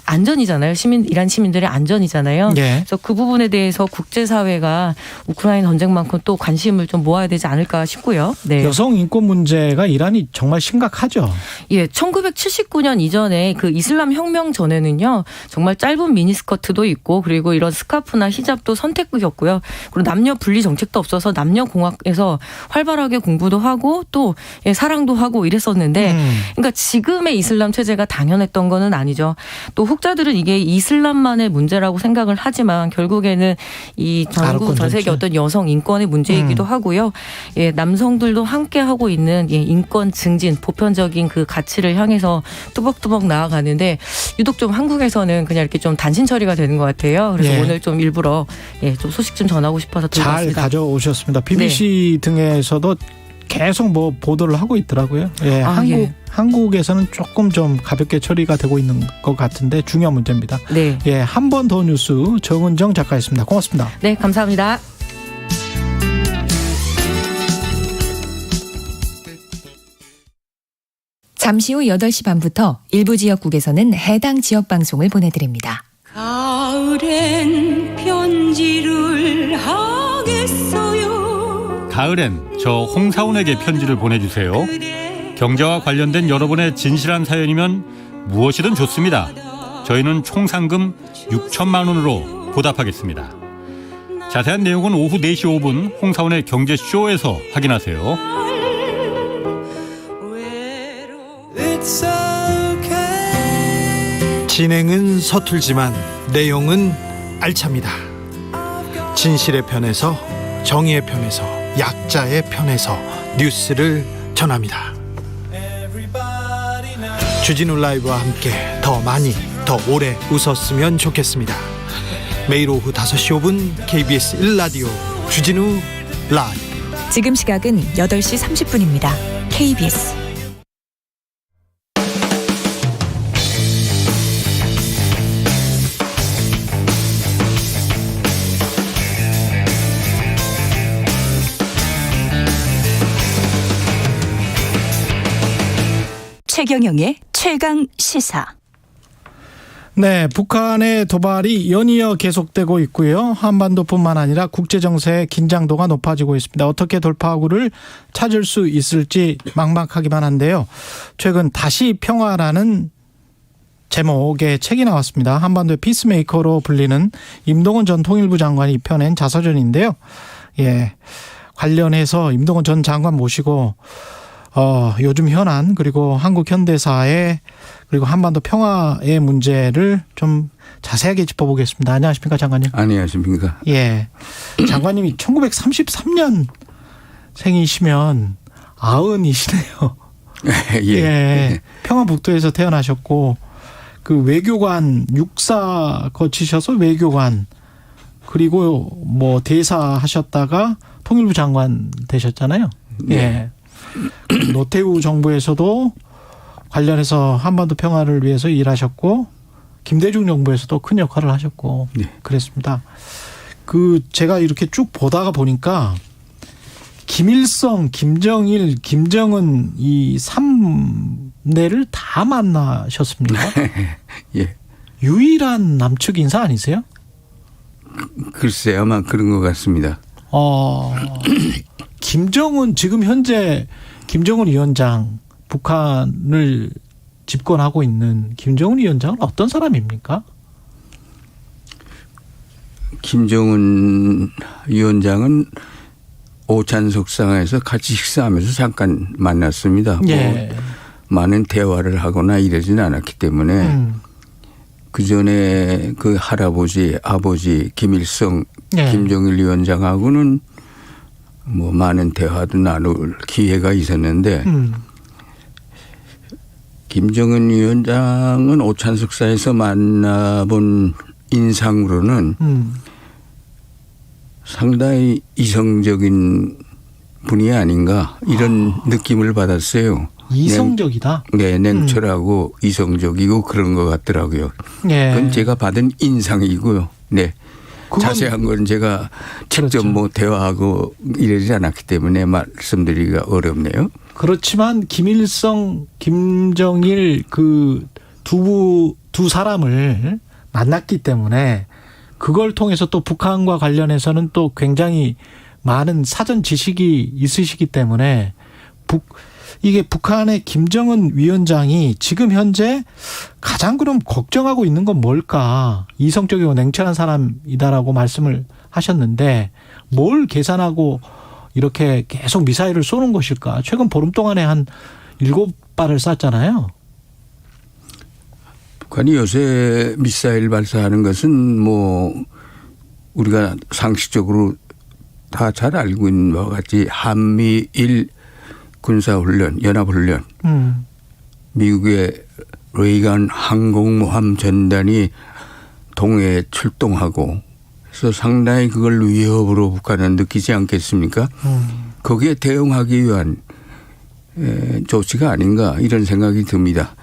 안전이잖아요. 이란 시민들의 안전이잖아요. 그래서 그 부분에 대해서 국제사회가 우크라이나 전쟁만큼 또 관심을 좀 모아야 되지 않을까 싶고요. 네. 여성 인권 문제가 이란이 정말 심각하죠. 예, 1979년 이전에 그 이슬람 혁명 전에는요. 정말 짧은 미니스커트도 있고 그리고 이런 스카프나 히잡도 선택이었고요. 그리고 남녀 분리 정책도 없어서 남녀 공학에서 활발하게 공부도 하고 또 사랑도 하고 이랬었는데 그러니까 지금의 이슬람 체제가 당연했던 거는 아니죠. 또 혹자들은 이게 이슬람만의 문제라고 생각을 하지만 결국에는 이 전국 전 세계 어떤 여성 인권의 문제이기도 하고요. 예, 남성들도 함께 하고 있는 인권 증진, 보편적인 그 가치를 향해서 뚜벅뚜벅 나아가는데 유독 좀 한국에서는 그냥 이렇게 좀 단신 처리가 되는 것 같아요. 그래서 오늘 좀 일부러 좀 소식 좀 전하고 싶어서 들어왔습니다. 잘 가져오셨습니다. BBC 등에서도 계속 뭐 보도를 하고 있더라고요. 한국에서는 조금 좀 가볍게 처리가 되고 있는 것 같은데 중요한 문제입니다. 한 번 더 뉴스 정은정 작가였습니다. 고맙습니다. 네, 감사합니다. 잠시 후 8시 반부터 일부 지역국에서는 해당 지역 방송을 보내드립니다. 가을엔 편지를 하겠어요. 가을엔 저 홍사운에게 편지를 보내주세요. 경제와 관련된 여러분의 진실한 사연이면 무엇이든 좋습니다. 저희는 총 상금 6천만 원으로 보답하겠습니다. 자세한 내용은 오후 4시 5분 홍사운의 경제쇼에서 확인하세요. 진행은 서툴지만 내용은 알찹니다. 진실의 편에서 정의의 편에서 약자의 편에서 뉴스를 전합니다. 주진우 라이브와 함께 더 많이 더 오래 웃었으면 좋겠습니다. 매일 오후 5시 5분 KBS 1라디오 주진우 라이브. 지금 시각은 8시 30분입니다. KBS 최경영의 최강 시사. 네, 북한의 도발이 연이어 계속되고 있고요. 한반도뿐만 아니라 국제정세의 긴장도가 높아지고 있습니다. 어떻게 돌파구를 찾을 수 있을지 막막하기만 한데요. 최근 다시 평화라는 제목의 책이 나왔습니다. 한반도의 피스메이커로 불리는 임동원 전 통일부 장관이 펴낸 자서전인데요. 예, 관련해서 임동원 전 장관 모시고 요즘 현안 그리고 한국 현대사의 그리고 한반도 평화의 문제를 좀 자세하게 짚어보겠습니다. 안녕하십니까, 장관님? 안녕하십니까? 예, 장관님이 1933년 생이시면 90이시네요. 예. 예, 평화북도에서 태어나셨고 그 외교관 육사 거치셔서 외교관 그리고 뭐 대사 하셨다가 통일부 장관 되셨잖아요. 예. 네. 노태우 정부에서도 관련해서 한반도 평화를 위해서 일하셨고 김대중 정부에서도 큰 역할을 하셨고 네. 그랬습니다. 그 제가 이렇게 쭉 보다가 보니까 김일성, 김정일, 김정은 이 3대를 다 만나셨습니까? 예. 유일한 남측 인사 아니세요? 글쎄 아마 그런 것 같습니다. 김정은 지금 현재 김정은 위원장 북한을 집권하고 있는 김정은 위원장은 어떤 사람입니까? 김정은 위원장은 오찬석상에서 같이 식사하면서 잠깐 만났습니다. 예. 뭐 많은 대화를 하거나 이러진 않았기 때문에 그 전에 그 할아버지, 아버지 김일성, 예. 김정일 위원장하고는 뭐 많은 대화도 나눌 기회가 있었는데 김정은 위원장은 오찬석사에서 만나본 인상으로는 상당히 이성적인 분이 아닌가 이런 느낌을 받았어요. 이성적이다? 네, 냉철하고 이성적이고 그런 것 같더라고요. 예. 그건 제가 받은 인상이고요. 네. 자세한 건 제가 직접 그렇죠. 뭐 대화하고 이러지 않았기 때문에 말씀드리기가 어렵네요. 그렇지만 김일성, 김정일 그 두 사람을 만났기 때문에 그걸 통해서 또 북한과 관련해서는 또 굉장히 많은 사전 지식이 있으시기 때문에 이게 북한의 김정은 위원장이 지금 현재 가장 그럼 걱정하고 있는 건 뭘까? 이성적이고 냉철한 사람이다라고 말씀을 하셨는데 뭘 계산하고 이렇게 계속 미사일을 쏘는 것일까? 최근 보름 동안에 한 7발을 쐈잖아요. 북한이 요새 미사일 발사하는 것은 뭐 우리가 상식적으로 다 잘 알고 있는 바와 같이 한미일 군사훈련, 연합훈련, 미국의 레이건 항공모함 전단이 동해에 출동하고 그래서 상당히 그걸 위협으로 북한은 느끼지 않겠습니까? 거기에 대응하기 위한 조치가 아닌가 이런 생각이 듭니다.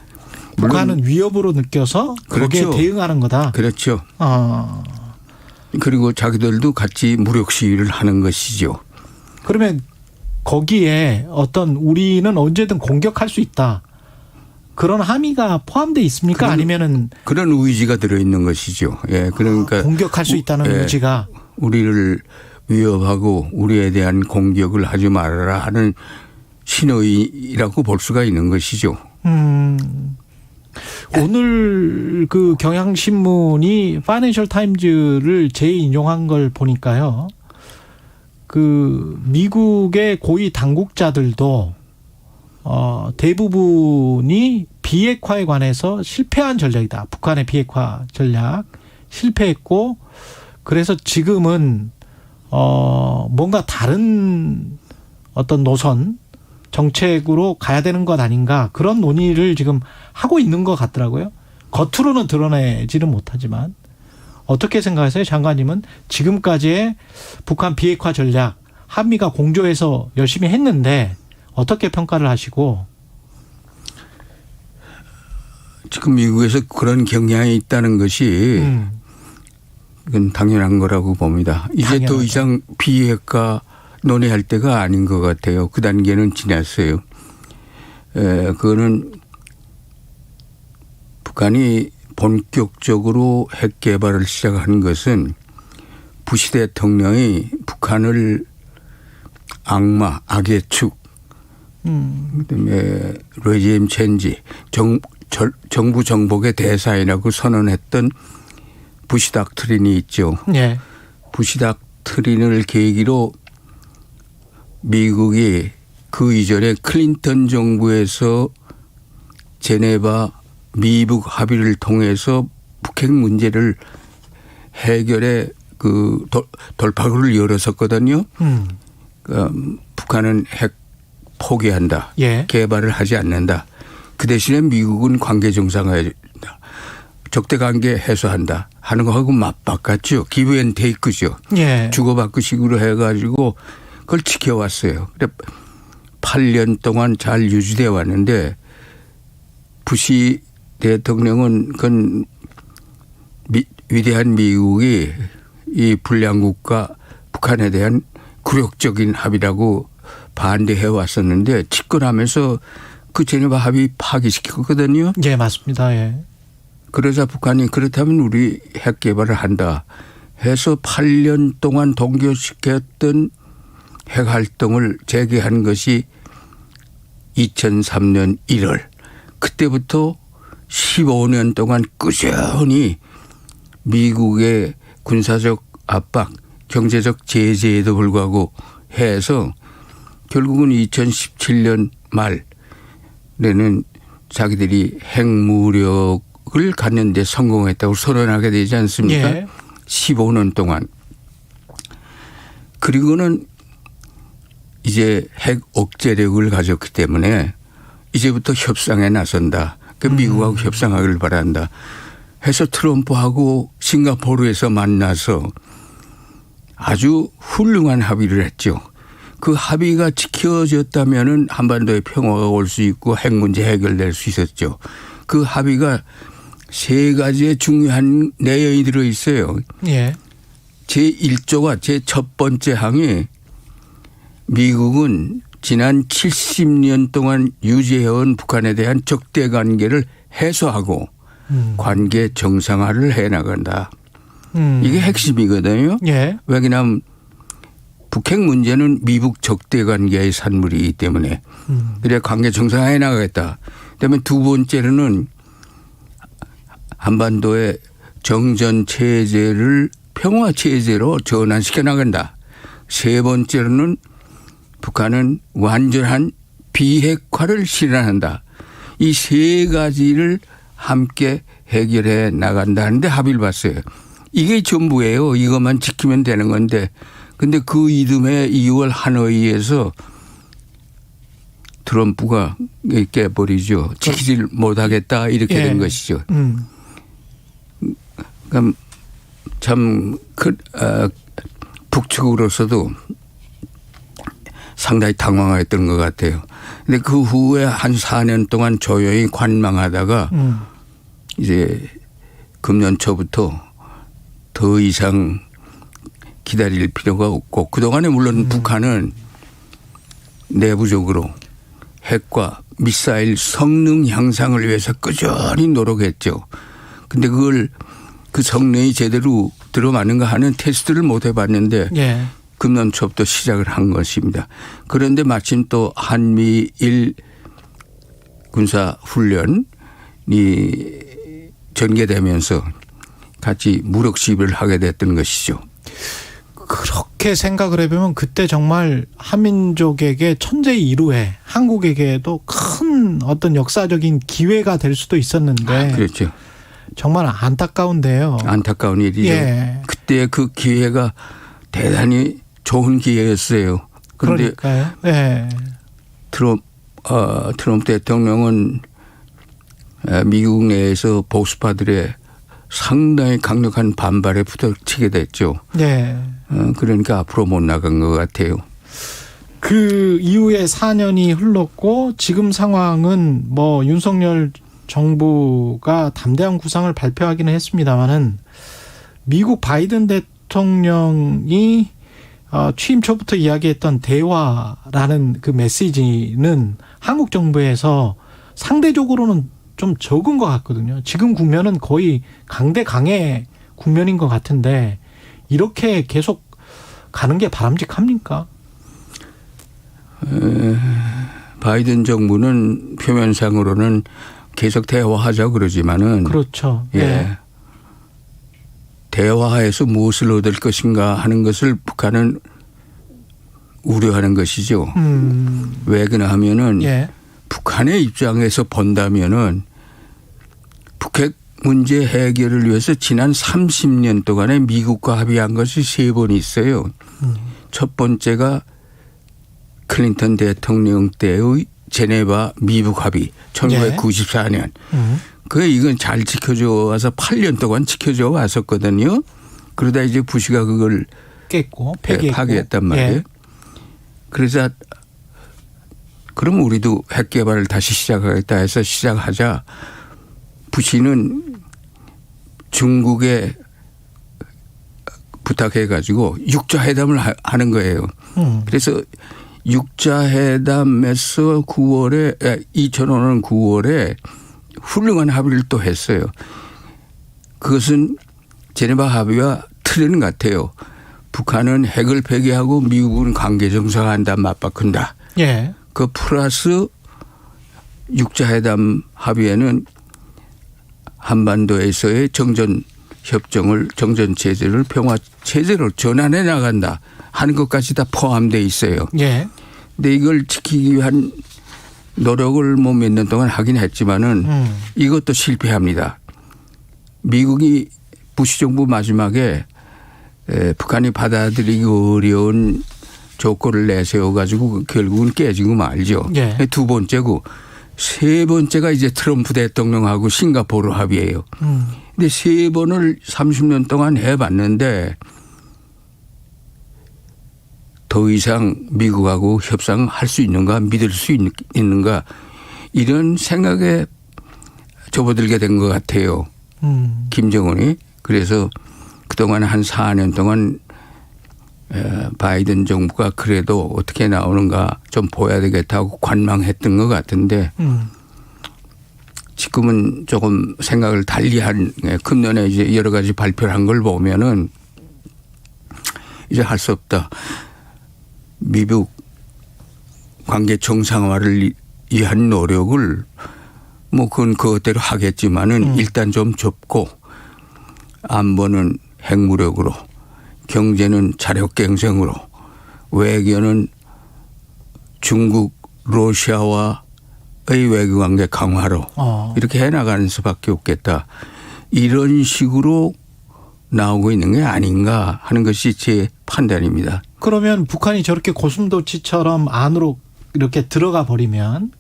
북한은 위협으로 느껴서 거기에 그렇죠. 대응하는 거다. 그렇죠. 그리고 자기들도 같이 무력 시위를 하는 것이죠. 그러면 거기에 어떤 우리는 언제든 공격할 수 있다. 그런 함의가 포함되어 있습니까? 아니면은 그런 의지가 들어있는 것이죠. 예, 그러니까 공격할 수 있다는 의지가 우리를 위협하고 우리에 대한 공격을 하지 말아라 하는 신호이라고 볼 수가 있는 것이죠. 오늘 그 경향신문이 파이낸셜 타임즈를 재인용한 걸 보니까요. 그 미국의 고위 당국자들도 대부분이 비핵화에 관해서 실패한 전략이다. 북한의 비핵화 전략 실패했고 그래서 지금은 뭔가 다른 어떤 노선 정책으로 가야 되는 것 아닌가 그런 논의를 지금 하고 있는 것 같더라고요. 겉으로는 드러내지는 못하지만 어떻게 생각하세요, 장관님은? 지금까지의 북한 비핵화 전략 한미가 공조해서 열심히 했는데 어떻게 평가를 하시고? 지금 미국에서 그런 경향이 있다는 것이 그건 당연한 거라고 봅니다. 이제 당연하죠. 더 이상 비핵화 논의할 때가 아닌 것 같아요. 그 단계는 지났어요. 그거는 북한이 본격적으로 핵 개발을 시작한 것은 부시 대통령이 북한을 악마, 악의 축, 그다음에 레짐 체인지, 정부 정복의 대사이라고 선언했던 부시 닥트린이 있죠. 예. 부시 닥트린을 계기로 미국이 그 이전에 클린턴 정부에서 제네바 미북 합의를 통해서 북핵 문제를 해결에 그 돌파구를 열었었거든요. 북한은 핵 포기한다. 예. 개발을 하지 않는다. 그 대신에 미국은 관계 정상화한다. 적대 관계 해소한다 하는 거하고 맞바꿨죠. 기브 앤 테이크죠. 예. 주고받고 식으로 해가지고 그걸 지켜왔어요. 그래 8년 동안 잘 유지되어 왔는데 부시 대통령은 그건 위대한 미국이 이 불량국가 북한에 대한 굴욕적인 합의라고 반대해 왔었는데 집권하면서 그 제네바 합의 파기시켰거든요. 예, 맞습니다. 예. 그러자 북한이 그렇다면 우리 핵 개발을 한다 해서 8년 동안 동결시켰던 핵 활동을 재개한 것이 2003년 1월. 그때부터 15년 동안 꾸준히 미국의 군사적 압박, 경제적 제재에도 불구하고 해서 결국은 2017년 말에는 자기들이 핵무력을 갖는 데 성공했다고 선언하게 되지 않습니까? 예. 15년 동안. 그리고는 이제 핵 억제력을 가졌기 때문에 이제부터 협상에 나선다. 그 미국하고 협상하기를 바란다. 해서 트럼프하고 싱가포르에서 만나서 아주 훌륭한 합의를 했죠. 그 합의가 지켜졌다면은 한반도에 평화가 올 수 있고 핵 문제 해결될 수 있었죠. 그 합의가 3가지의 중요한 내용이 들어 있어요. 예. 제1조가 제 첫 번째 항에 미국은 지난 70년 동안 유지해온 북한에 대한 적대 관계를 해소하고 관계 정상화를 해나간다. 이게 핵심이거든요. 예. 왜냐하면 북핵 문제는 미북 적대 관계의 산물이기 때문에 그래 관계 정상화해 나가겠다. 그다음에 두 번째로는 한반도의 정전 체제를 평화 체제로 전환시켜 나간다. 세 번째로는 북한은 완전한 비핵화를 실현한다. 이 3가지를 함께 해결해 나간다는데 합의를 봤어요. 이게 전부예요. 이것만 지키면 되는 건데. 근데 그 이듬해 2월 하노이에서 트럼프가 깨버리죠. 지키질 못하겠다 이렇게 예. 된 것이죠. 그러니까 참 북측으로서도 상당히 당황했던 것 같아요. 근데 그 후에 한 4년 동안 조용히 관망하다가 이제 금년 초부터 더 이상 기다릴 필요가 없고 그동안에 물론 북한은 내부적으로 핵과 미사일 성능 향상을 위해서 꾸준히 노력했죠. 근데 그걸 그 성능이 제대로 들어맞는가 하는 테스트를 못 해봤는데 예. 금년 초부터 시작을 한 것입니다. 그런데 마침 또 한미일 군사훈련이 전개되면서 같이 무력 시위를 하게 됐던 것이죠. 그렇게 생각을 해보면 그때 정말 한민족에게 천재 이루에 한국에게도 큰 어떤 역사적인 기회가 될 수도 있었는데 그렇죠. 정말 안타까운데요. 안타까운 일이죠. 예. 그때 그 기회가 대단히 좋은 기회였어요. 그런데 그러니까요. 네. 트럼프 대통령은 미국 내에서 보수파들의 상당히 강력한 반발에 부딪히게 됐죠. 네. 그러니까 앞으로 못 나간 것 같아요. 그 이후에 4년이 흘렀고 지금 상황은 뭐 윤석열 정부가 담대한 구상을 발표하기는 했습니다만은 미국 바이든 대통령이 취임 초부터 이야기했던 대화라는 그 메시지는 한국 정부에서 상대적으로는 좀 적은 것 같거든요. 지금 국면은 거의 강대강의 국면인 것 같은데 이렇게 계속 가는 게 바람직합니까? 바이든 정부는 표면상으로는 계속 대화하자 그러지만은 그렇죠. 예. 네. 대화에서 무엇을 얻을 것인가 하는 것을 북한은 우려하는 것이죠. 왜 그러냐면은 예. 북한의 입장에서 본다면은 북핵 문제 해결을 위해서 지난 30년 동안에 미국과 합의한 것이 3번 있어요. 첫 번째가 클린턴 대통령 때의 제네바 미북 합의 1994년. 이건 잘 지켜져 와서 8년 동안 지켜져 왔었거든요. 그러다 이제 부시가 그걸 깼고 폐기했고. 파기했단 말이에요. 예. 그래서 그럼 우리도 핵 개발을 다시 시작하겠다 해서 시작하자 부시는 중국에 부탁해 가지고 6자 회담을 하는 거예요. 그래서 6자 회담에서 2005년 9월에 훌륭한 합의를 또 했어요. 그것은 제네바 합의와 틀린 것 같아요. 북한은 핵을 폐기하고 미국은 관계 정상화한다 맞바꾼다. 예. 그 플러스 6자 회담 합의에는 한반도에서의 정전 체제를 평화 체제로 전환해 나간다 하는 것까지 다 포함되어 있어요. 예. 근데 이걸 지키기 위한 노력을 뭐 몇 년 동안 하긴 했지만은 이것도 실패합니다. 미국이 부시 정부 마지막에 북한이 받아들이기 어려운 조건을 내세워 가지고 결국은 깨지고 말죠. 예. 두 번째고 세 번째가 이제 트럼프 대통령하고 싱가포르 합의예요. 근데 세 번을 30년 동안 해봤는데 더 이상 미국하고 협상할 수 있는가 믿을 수 있는가 이런 생각에 접어들게 된 것 같아요. 김정은이. 그래서 그동안 한 4년 동안 바이든 정부가 그래도 어떻게 나오는가 좀 보여야 되겠다고 관망했던 것 같은데 지금은 조금 생각을 달리한 금년에 이제 여러 가지 발표를 한 걸 보면은 이제 할 수 없다. 미국 관계 정상화를 위한 노력을 뭐 그건 그것대로 하겠지만은 일단 좀 접고 안보는 핵무력으로 경제는 자력갱생으로 외교는 중국 러시아와의 외교관계 강화로 이렇게 해나가는 수밖에 없겠다. 이런 식으로 나오고 있는 게 아닌가 하는 것이 제 판단입니다. 그러면 북한이 저렇게 고슴도치처럼 안으로 이렇게 들어가 버리면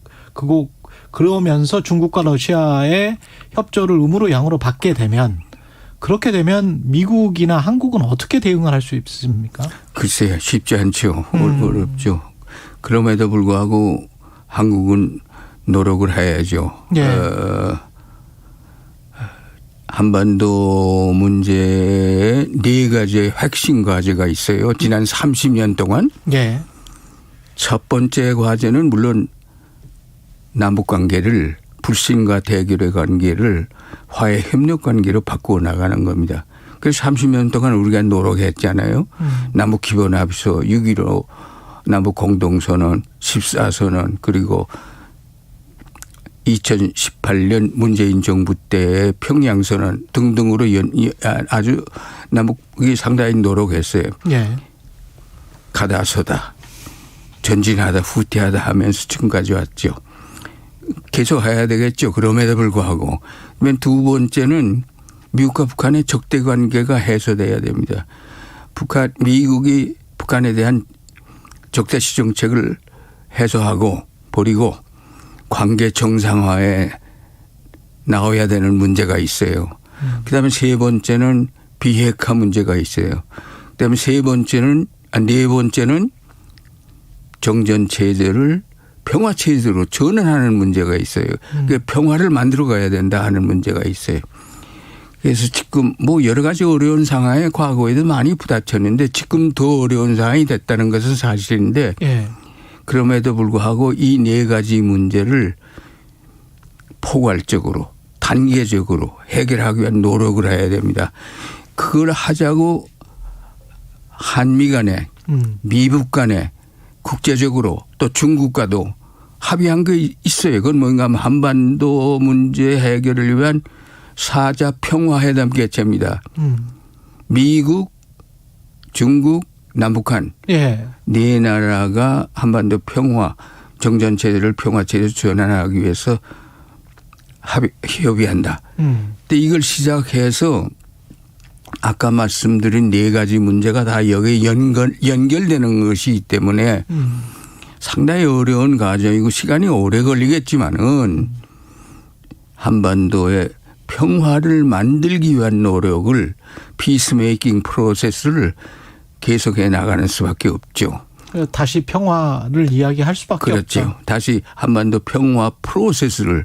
그러면서 중국과 러시아의 협조를 음으로 양으로 받게 되면 그렇게 되면 미국이나 한국은 어떻게 대응을 할 수 있습니까? 글쎄요. 쉽지 않죠. 어렵죠. 그럼에도 불구하고 한국은 노력을 해야죠. 예. 한반도 문제에 4가지의 핵심 과제가 있어요. 지난 30년 동안. 예. 첫 번째 과제는 물론 남북관계를 불신과 대결의 관계를 화해 협력 관계로 바꾸어 나가는 겁니다. 그래서 30년 동안 우리가 노력했잖아요. 남북 기본합의서 6.15 남북 공동선언 14선언 그리고 2018년 문재인 정부 때의 평양선언 등등으로 아주 남북이 상당히 노력했어요. 예. 가다 서다 전진하다 후퇴하다 하면서 지금까지 왔죠. 계속 해야 되겠죠. 그럼에도 불구하고. 두 번째는 미국과 북한의 적대 관계가 해소돼야 됩니다. 미국이 북한에 대한 적대시 정책을 해소하고 버리고 관계 정상화에 나와야 되는 문제가 있어요. 그다음에 세 번째는 비핵화 문제가 있어요. 그다음에 네 번째는 정전 체제를 평화 체제로 전환하는 문제가 있어요. 그러니까 평화를 만들어 가야 된다 하는 문제가 있어요. 그래서 지금 뭐 여러 가지 어려운 상황에 과거에도 많이 부딪혔는데 지금 더 어려운 상황이 됐다는 것은 사실인데 그럼에도 불구하고 이 네 가지 문제를 포괄적으로 단계적으로 해결하기 위한 노력을 해야 됩니다. 그걸 하자고 한미 간에 미북 간에 국제적으로 또 중국과도 합의한 게 있어요. 그건 뭔가 하면 한반도 문제 해결을 위한 4자 평화회담 개최입니다. 미국, 중국, 남북한 네 나라가 한반도 평화 정전체제를 평화체제로 전환하기 위해서 협의한다. 근데 이걸 시작해서 아까 말씀드린 네 가지 문제가 다 여기에 연결되는 것이기 때문에 상당히 어려운 과정이고 시간이 오래 걸리겠지만은 한반도의 평화를 만들기 위한 노력을 피스메이킹 프로세스를 계속해 나가는 수밖에 없죠. 다시 평화를 이야기할 수밖에 그렇죠. 없죠. 다시 한반도 평화 프로세스를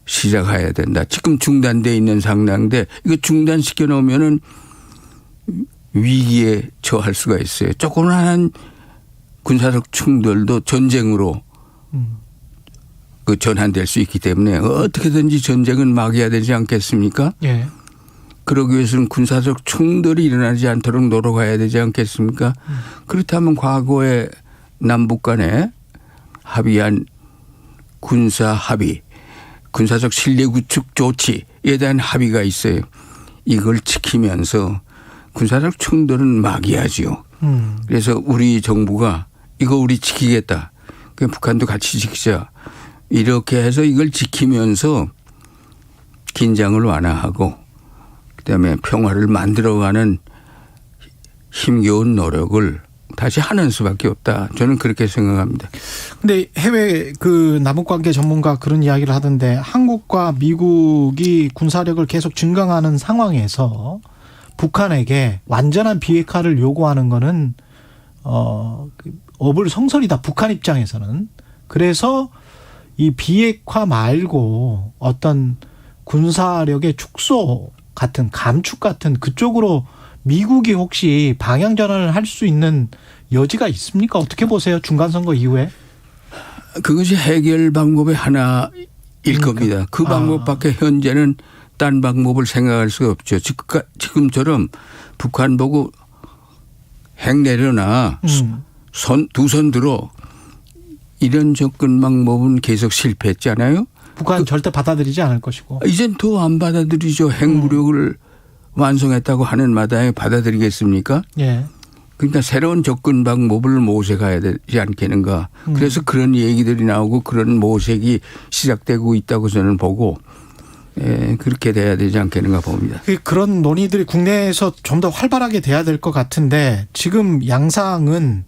시작해야 된다. 지금 중단돼 있는 상황인데 이거 중단시켜 놓으면은 위기에 처할 수가 있어요. 조그마한 군사적 충돌도 전쟁으로 그 전환될 수 있기 때문에 어떻게든지 전쟁은 막아야 되지 않겠습니까? 예. 그러기 위해서는 군사적 충돌이 일어나지 않도록 노력해야 되지 않겠습니까? 그렇다면 과거에 남북 간에 합의한 군사 합의, 군사적 신뢰 구축 조치에 대한 합의가 있어요. 이걸 지키면서 군사적 충돌은 막아야죠. 그래서 우리 정부가 이거 우리 지키겠다. 북한도 같이 지키자. 이렇게 해서 이걸 지키면서 긴장을 완화하고 그다음에 평화를 만들어가는 힘겨운 노력을 다시 하는 수밖에 없다. 저는 그렇게 생각합니다. 근데 해외 그 남북관계 전문가 그런 이야기를 하던데 한국과 미국이 군사력을 계속 증강하는 상황에서 북한에게 완전한 비핵화를 요구하는 거는 어불성설이다. 북한 입장에서는. 그래서 이 비핵화 말고 어떤 군사력의 축소 같은 감축 같은 그쪽으로 미국이 혹시 방향 전환을 할 수 있는 여지가 있습니까? 어떻게 보세요? 중간선거 이후에? 그것이 해결 방법의 하나일 겁니다. 그 방법밖에 현재는 딴 방법을 생각할 수가 없죠. 지금처럼 북한 보고 핵 내려놔 두 손 들어 이런 접근 방법은 계속 실패했잖아요. 북한 절대 받아들이지 않을 것이고. 이젠 더 안 받아들이죠. 핵무력을 완성했다고 하는 마당에 받아들이겠습니까? 예. 그러니까 새로운 접근 방법을 모색해야 되지 않겠는가. 그래서 그런 얘기들이 나오고 그런 모색이 시작되고 있다고 저는 보고 그렇게 돼야 되지 않겠는가 봅니다. 그런 논의들이 국내에서 좀 더 활발하게 돼야 될 것 같은데 지금 양상은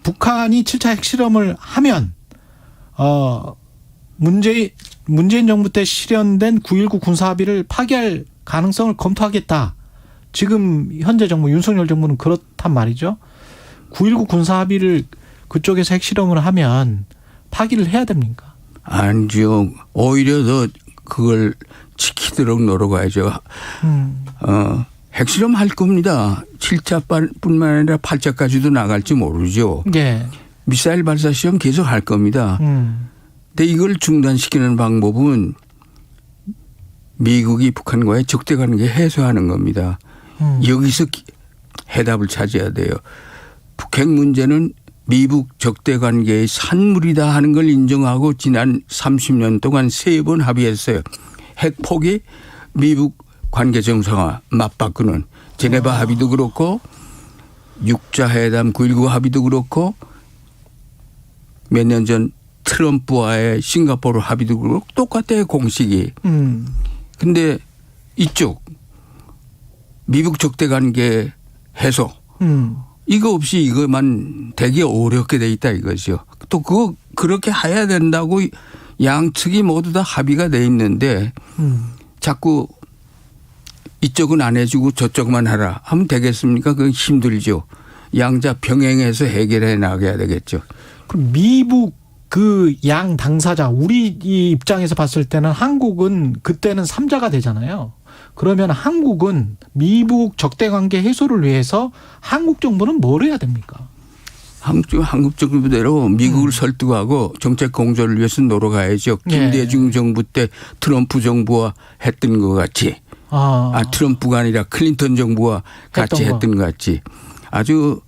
북한이 7차 핵실험을 하면 문재인 정부 때 실현된 9.19 군사합의를 파기할 가능성을 검토하겠다. 지금 현재 정부 윤석열 정부는 그렇단 말이죠. 9.19 군사합의를 그쪽에서 핵실험을 하면 파기를 해야 됩니까? 아니죠. 오히려 더 그걸 지키도록 노력해야죠. 핵실험 할 겁니다. 7차뿐만 아니라 8차까지도 나갈지 모르죠. 네. 미사일 발사 시험 계속 할 겁니다. 근데 이걸 중단시키는 방법은 미국이 북한과의 적대관계 해소하는 겁니다. 여기서 해답을 찾아야 돼요. 북핵 문제는 미북 적대관계의 산물이다 하는 걸 인정하고 지난 30년 동안 3번 합의했어요. 핵 포기, 미북 관계 정상화 맞바꾸는 제네바 합의도 그렇고 6자 회담 9.19 합의도 그렇고 몇 년 전 트럼프와의 싱가포르 합의도 그렇고 똑같아요 공식이. 근데 이쪽 미북 적대관계 해소. 이거 없이 이것만 되게 어렵게 돼 있다 이거죠. 또 그렇게 해야 된다고 양측이 모두 다 합의가 돼 있는데 자꾸 이쪽은 안 해주고 저쪽만 하라 하면 되겠습니까? 그건 힘들죠. 양자 병행해서 해결해 나가야 되겠죠. 그럼 미국 그 양 당사자 우리 입장에서 봤을 때는 한국은 그때는 3자가 되잖아요. 그러면 한국은 미국 적대 관계 해소를 위해서 한국 정부는 뭘 해야 됩니까? 한국 정부대로 미국을 설득하고 정책 공조를 위해서 노력해야죠. 김대중 정부 때 트럼프 정부와 했던 것 같이. 트럼프가 아니라 클린턴 정부와 같이 했던 것 같이. 아주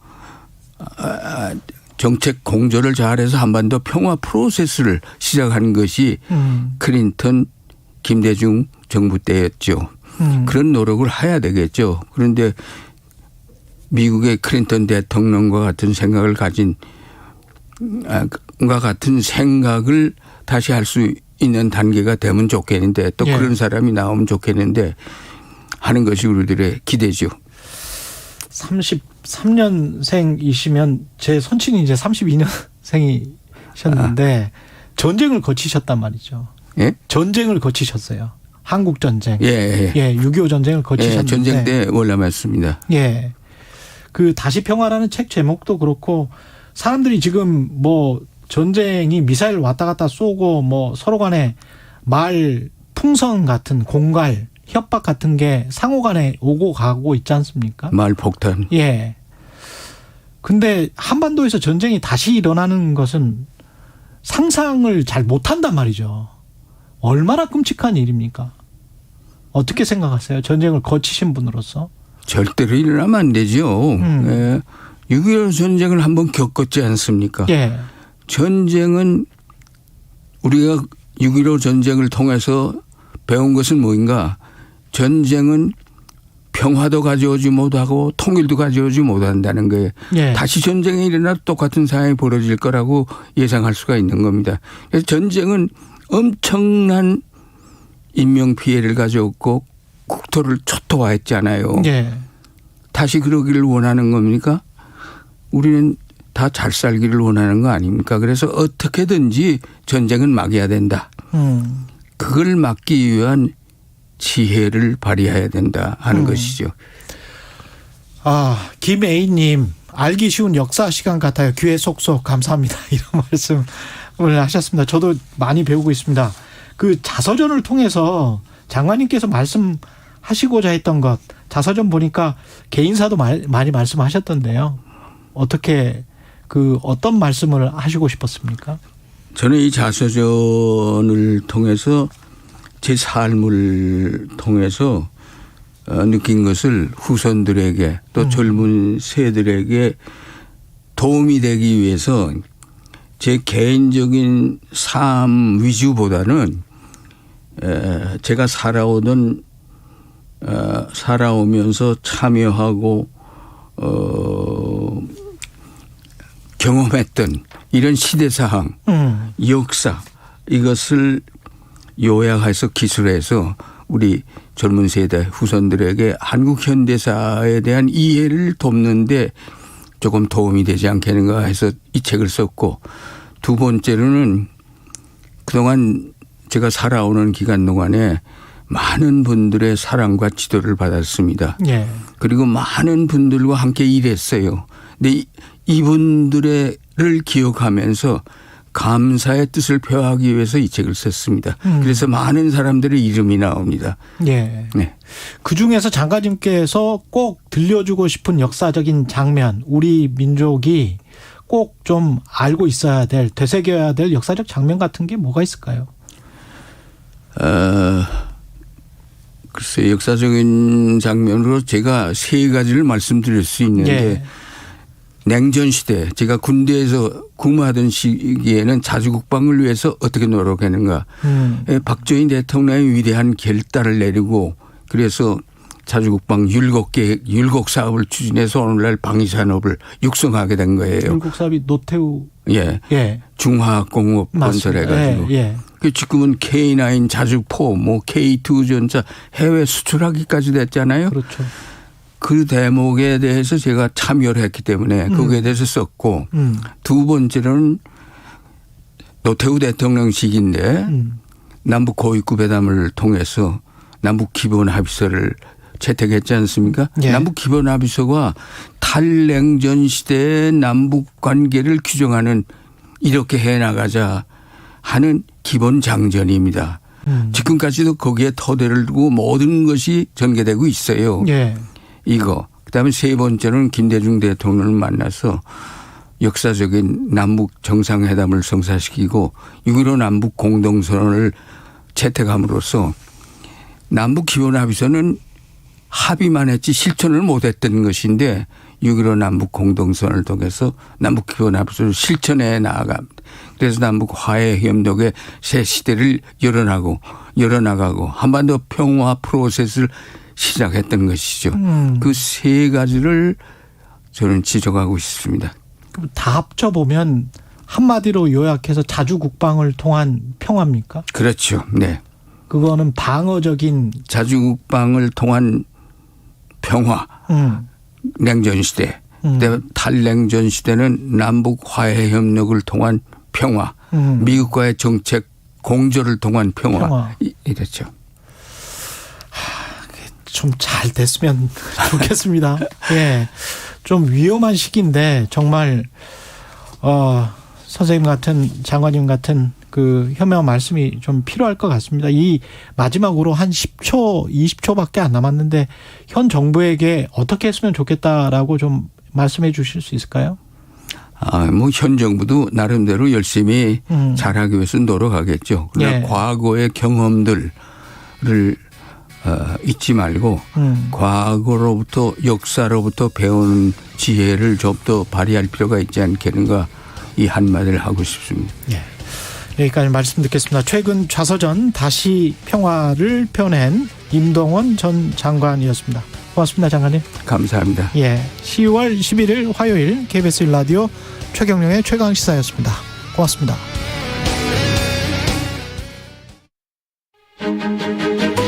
정책 공조를 잘해서 한반도 평화 프로세스를 시작한 것이 클린턴 김대중 정부 때였죠. 그런 노력을 해야 되겠죠. 그런데 미국의 클린턴 대통령과 같은 생각을 가진 같은 생각을 다시 할 수 있는 단계가 되면 좋겠는데 또 그런 사람이 나오면 좋겠는데 하는 것이 우리들의 기대죠. 33년생이시면 제 손친이 이제 32년생이셨는데 전쟁을 거치셨단 말이죠. 예? 전쟁을 거치셨어요. 한국 전쟁. 예. 6.25 전쟁을 거치셨는데. 전쟁 때 월남했습니다. 예. 그 다시 평화라는 책 제목도 그렇고 사람들이 지금 뭐 전쟁이 미사일 왔다 갔다 쏘고 뭐 서로 간에 말 풍선 같은 공갈 협박 같은 게 상호 간에 오고 가고 있지 않습니까? 말 폭탄. 예. 근데 한반도에서 전쟁이 다시 일어나는 것은 상상을 잘 못한단 말이죠. 얼마나 끔찍한 일입니까? 어떻게 생각하세요? 전쟁을 거치신 분으로서. 절대로 일어나면 안 되죠. 예. 6.25 전쟁을 한번 겪었지 않습니까? 예. 전쟁은 우리가 6.15 전쟁을 통해서 배운 것은 뭐인가? 전쟁은 평화도 가져오지 못하고 통일도 가져오지 못한다는 거예요. 예. 다시 전쟁이 일어나도 똑같은 상황이 벌어질 거라고 예상할 수가 있는 겁니다. 그래서 전쟁은 엄청난 인명피해를 가져왔고 국토를 초토화했잖아요. 예. 다시 그러기를 원하는 겁니까? 우리는 다 잘 살기를 원하는 거 아닙니까? 그래서 어떻게든지 전쟁은 막아야 된다. 그걸 막기 위한 지혜를 발휘해야 된다 하는 것이죠. 김애인님 알기 쉬운 역사 시간 같아요. 귀에 쏙쏙 감사합니다. 이런 말씀을 하셨습니다. 저도 많이 배우고 있습니다. 그 자서전을 통해서 장관님께서 말씀하시고자 했던 것 자서전 보니까 개인사도 많이 말씀하셨던데요. 어떻게 어떤 말씀을 하시고 싶었습니까? 저는 이 자서전을 통해서 제 삶을 통해서 느낀 것을 후손들에게 또 젊은 세대들에게 도움이 되기 위해서 제 개인적인 삶 위주보다는 제가 살아오면서 참여하고 경험했던 이런 시대사항, 역사 이것을 요약해서 기술해서 우리 젊은 세대 후손들에게 한국 현대사에 대한 이해를 돕는데 조금 도움이 되지 않겠는가 해서 이 책을 썼고 두 번째로는 그동안 제가 살아오는 기간 동안에 많은 분들의 사랑과 지도를 받았습니다. 예. 그리고 많은 분들과 함께 일했어요. 근데 이분들을 기억하면서 감사의 뜻을 표하기 위해서 이 책을 썼습니다. 그래서 많은 사람들의 이름이 나옵니다. 예. 네. 그중에서 장관님께서 꼭 들려주고 싶은 역사적인 장면, 우리 민족이 꼭 좀 알고 있어야 될, 되새겨야 될 역사적 장면 같은 게 뭐가 있을까요? 글쎄 역사적인 장면으로 제가 세 가지를 말씀드릴 수 있는데 예. 냉전 시대 제가 군대에서 근무하던 시기에는 자주국방을 위해서 어떻게 노력했는가. 박정희 대통령의 위대한 결단을 내리고 그래서 자주국방 율곡계획, 율곡사업을 추진해서 오늘날 방위산업을 육성하게 된 거예요. 율곡사업이 노태우. 예. 예. 중화공업 건설해가지고. 예. 그 지금은 K9 자주포, K2 전차 해외 수출하기까지 됐잖아요. 그렇죠. 그 대목에 대해서 제가 참여를 했기 때문에 거기에 대해서 썼고 두 번째로는 노태우 대통령 시기인데 남북 고위급 회담을 통해서 남북 기본 합의서를 채택했지 않습니까? 예. 남북 기본 합의서가 탈냉전 시대의 남북 관계를 규정하는 이렇게 해나가자 하는 기본 장전입니다. 지금까지도 거기에 토대를 두고 모든 것이 전개되고 있어요. 예. 이거. 그다음에 세 번째는 김대중 대통령을 만나서 역사적인 남북 정상회담을 성사시키고 6.15 남북 공동선언을 채택함으로써 남북 기본합의서는 합의만 했지 실천을 못했던 것인데 6.15 남북 공동선언을 통해서 남북 기본합의서를 실천해 나아갑니다. 그래서 남북 화해 협력의 새 시대를 열어나가고 한반도 평화 프로세스를 시작했던 것이죠. 그 세 가지를 저는 지적하고 있습니다. 다 합쳐보면 한마디로 요약해서 자주 국방을 통한 평화입니까? 그렇죠. 네. 그거는 방어적인 자주 국방을 통한 평화. 냉전 시대. 그다음에 탈냉전 시대는 남북 화해 협력을 통한 평화. 미국과의 정책 공조를 통한 평화. 이랬죠. 좀 잘 됐으면 좋겠습니다. 예. 좀 위험한 시기인데 정말 선생님 같은 장관님 같은 그 현명한 말씀이 좀 필요할 것 같습니다. 이 마지막으로 한 10초, 20초밖에 안 남았는데 현 정부에게 어떻게 했으면 좋겠다라고 좀 말씀해 주실 수 있을까요? 뭐 현 정부도 나름대로 열심히 잘하기 위해서 노력하겠죠. 그러나 과거의 경험들을 잊지 말고 과거로부터 역사로부터 배우는 지혜를 좀 더 발휘할 필요가 있지 않겠는가 이 한마디를 하고 싶습니다. 예. 여기까지 말씀 듣겠습니다. 최근 좌서전 다시 평화를 펴낸 임동원 전 장관이었습니다. 고맙습니다, 장관님. 감사합니다. 예, 10월 11일 화요일 KBS 1라디오 최경영의 최강시사였습니다. 고맙습니다.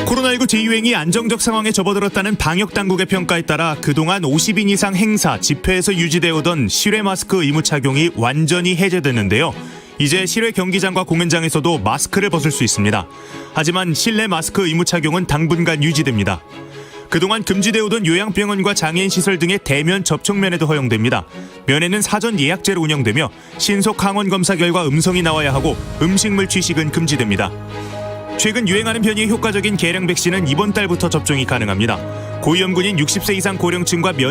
코로나19 재유행이 안정적 상황에 접어들었다는 방역당국의 평가에 따라 그동안 50인 이상 행사, 집회에서 유지되어 오던 실외 마스크 의무 착용이 완전히 해제됐는데요. 이제 실외 경기장과 공연장에서도 마스크를 벗을 수 있습니다. 하지만 실내 마스크 의무 착용은 당분간 유지됩니다. 그동안 금지되어 오던 요양병원과 장애인 시설 등의 대면 접촉면회도 허용됩니다. 면회는 사전 예약제로 운영되며 신속 항원 검사 결과 음성이 나와야 하고 음식물 취식은 금지됩니다. 최근 유행하는 변이에 효과적인 계량 백신은 이번 달부터 접종이 가능합니다. 고위험군인 60세 이상 고령층과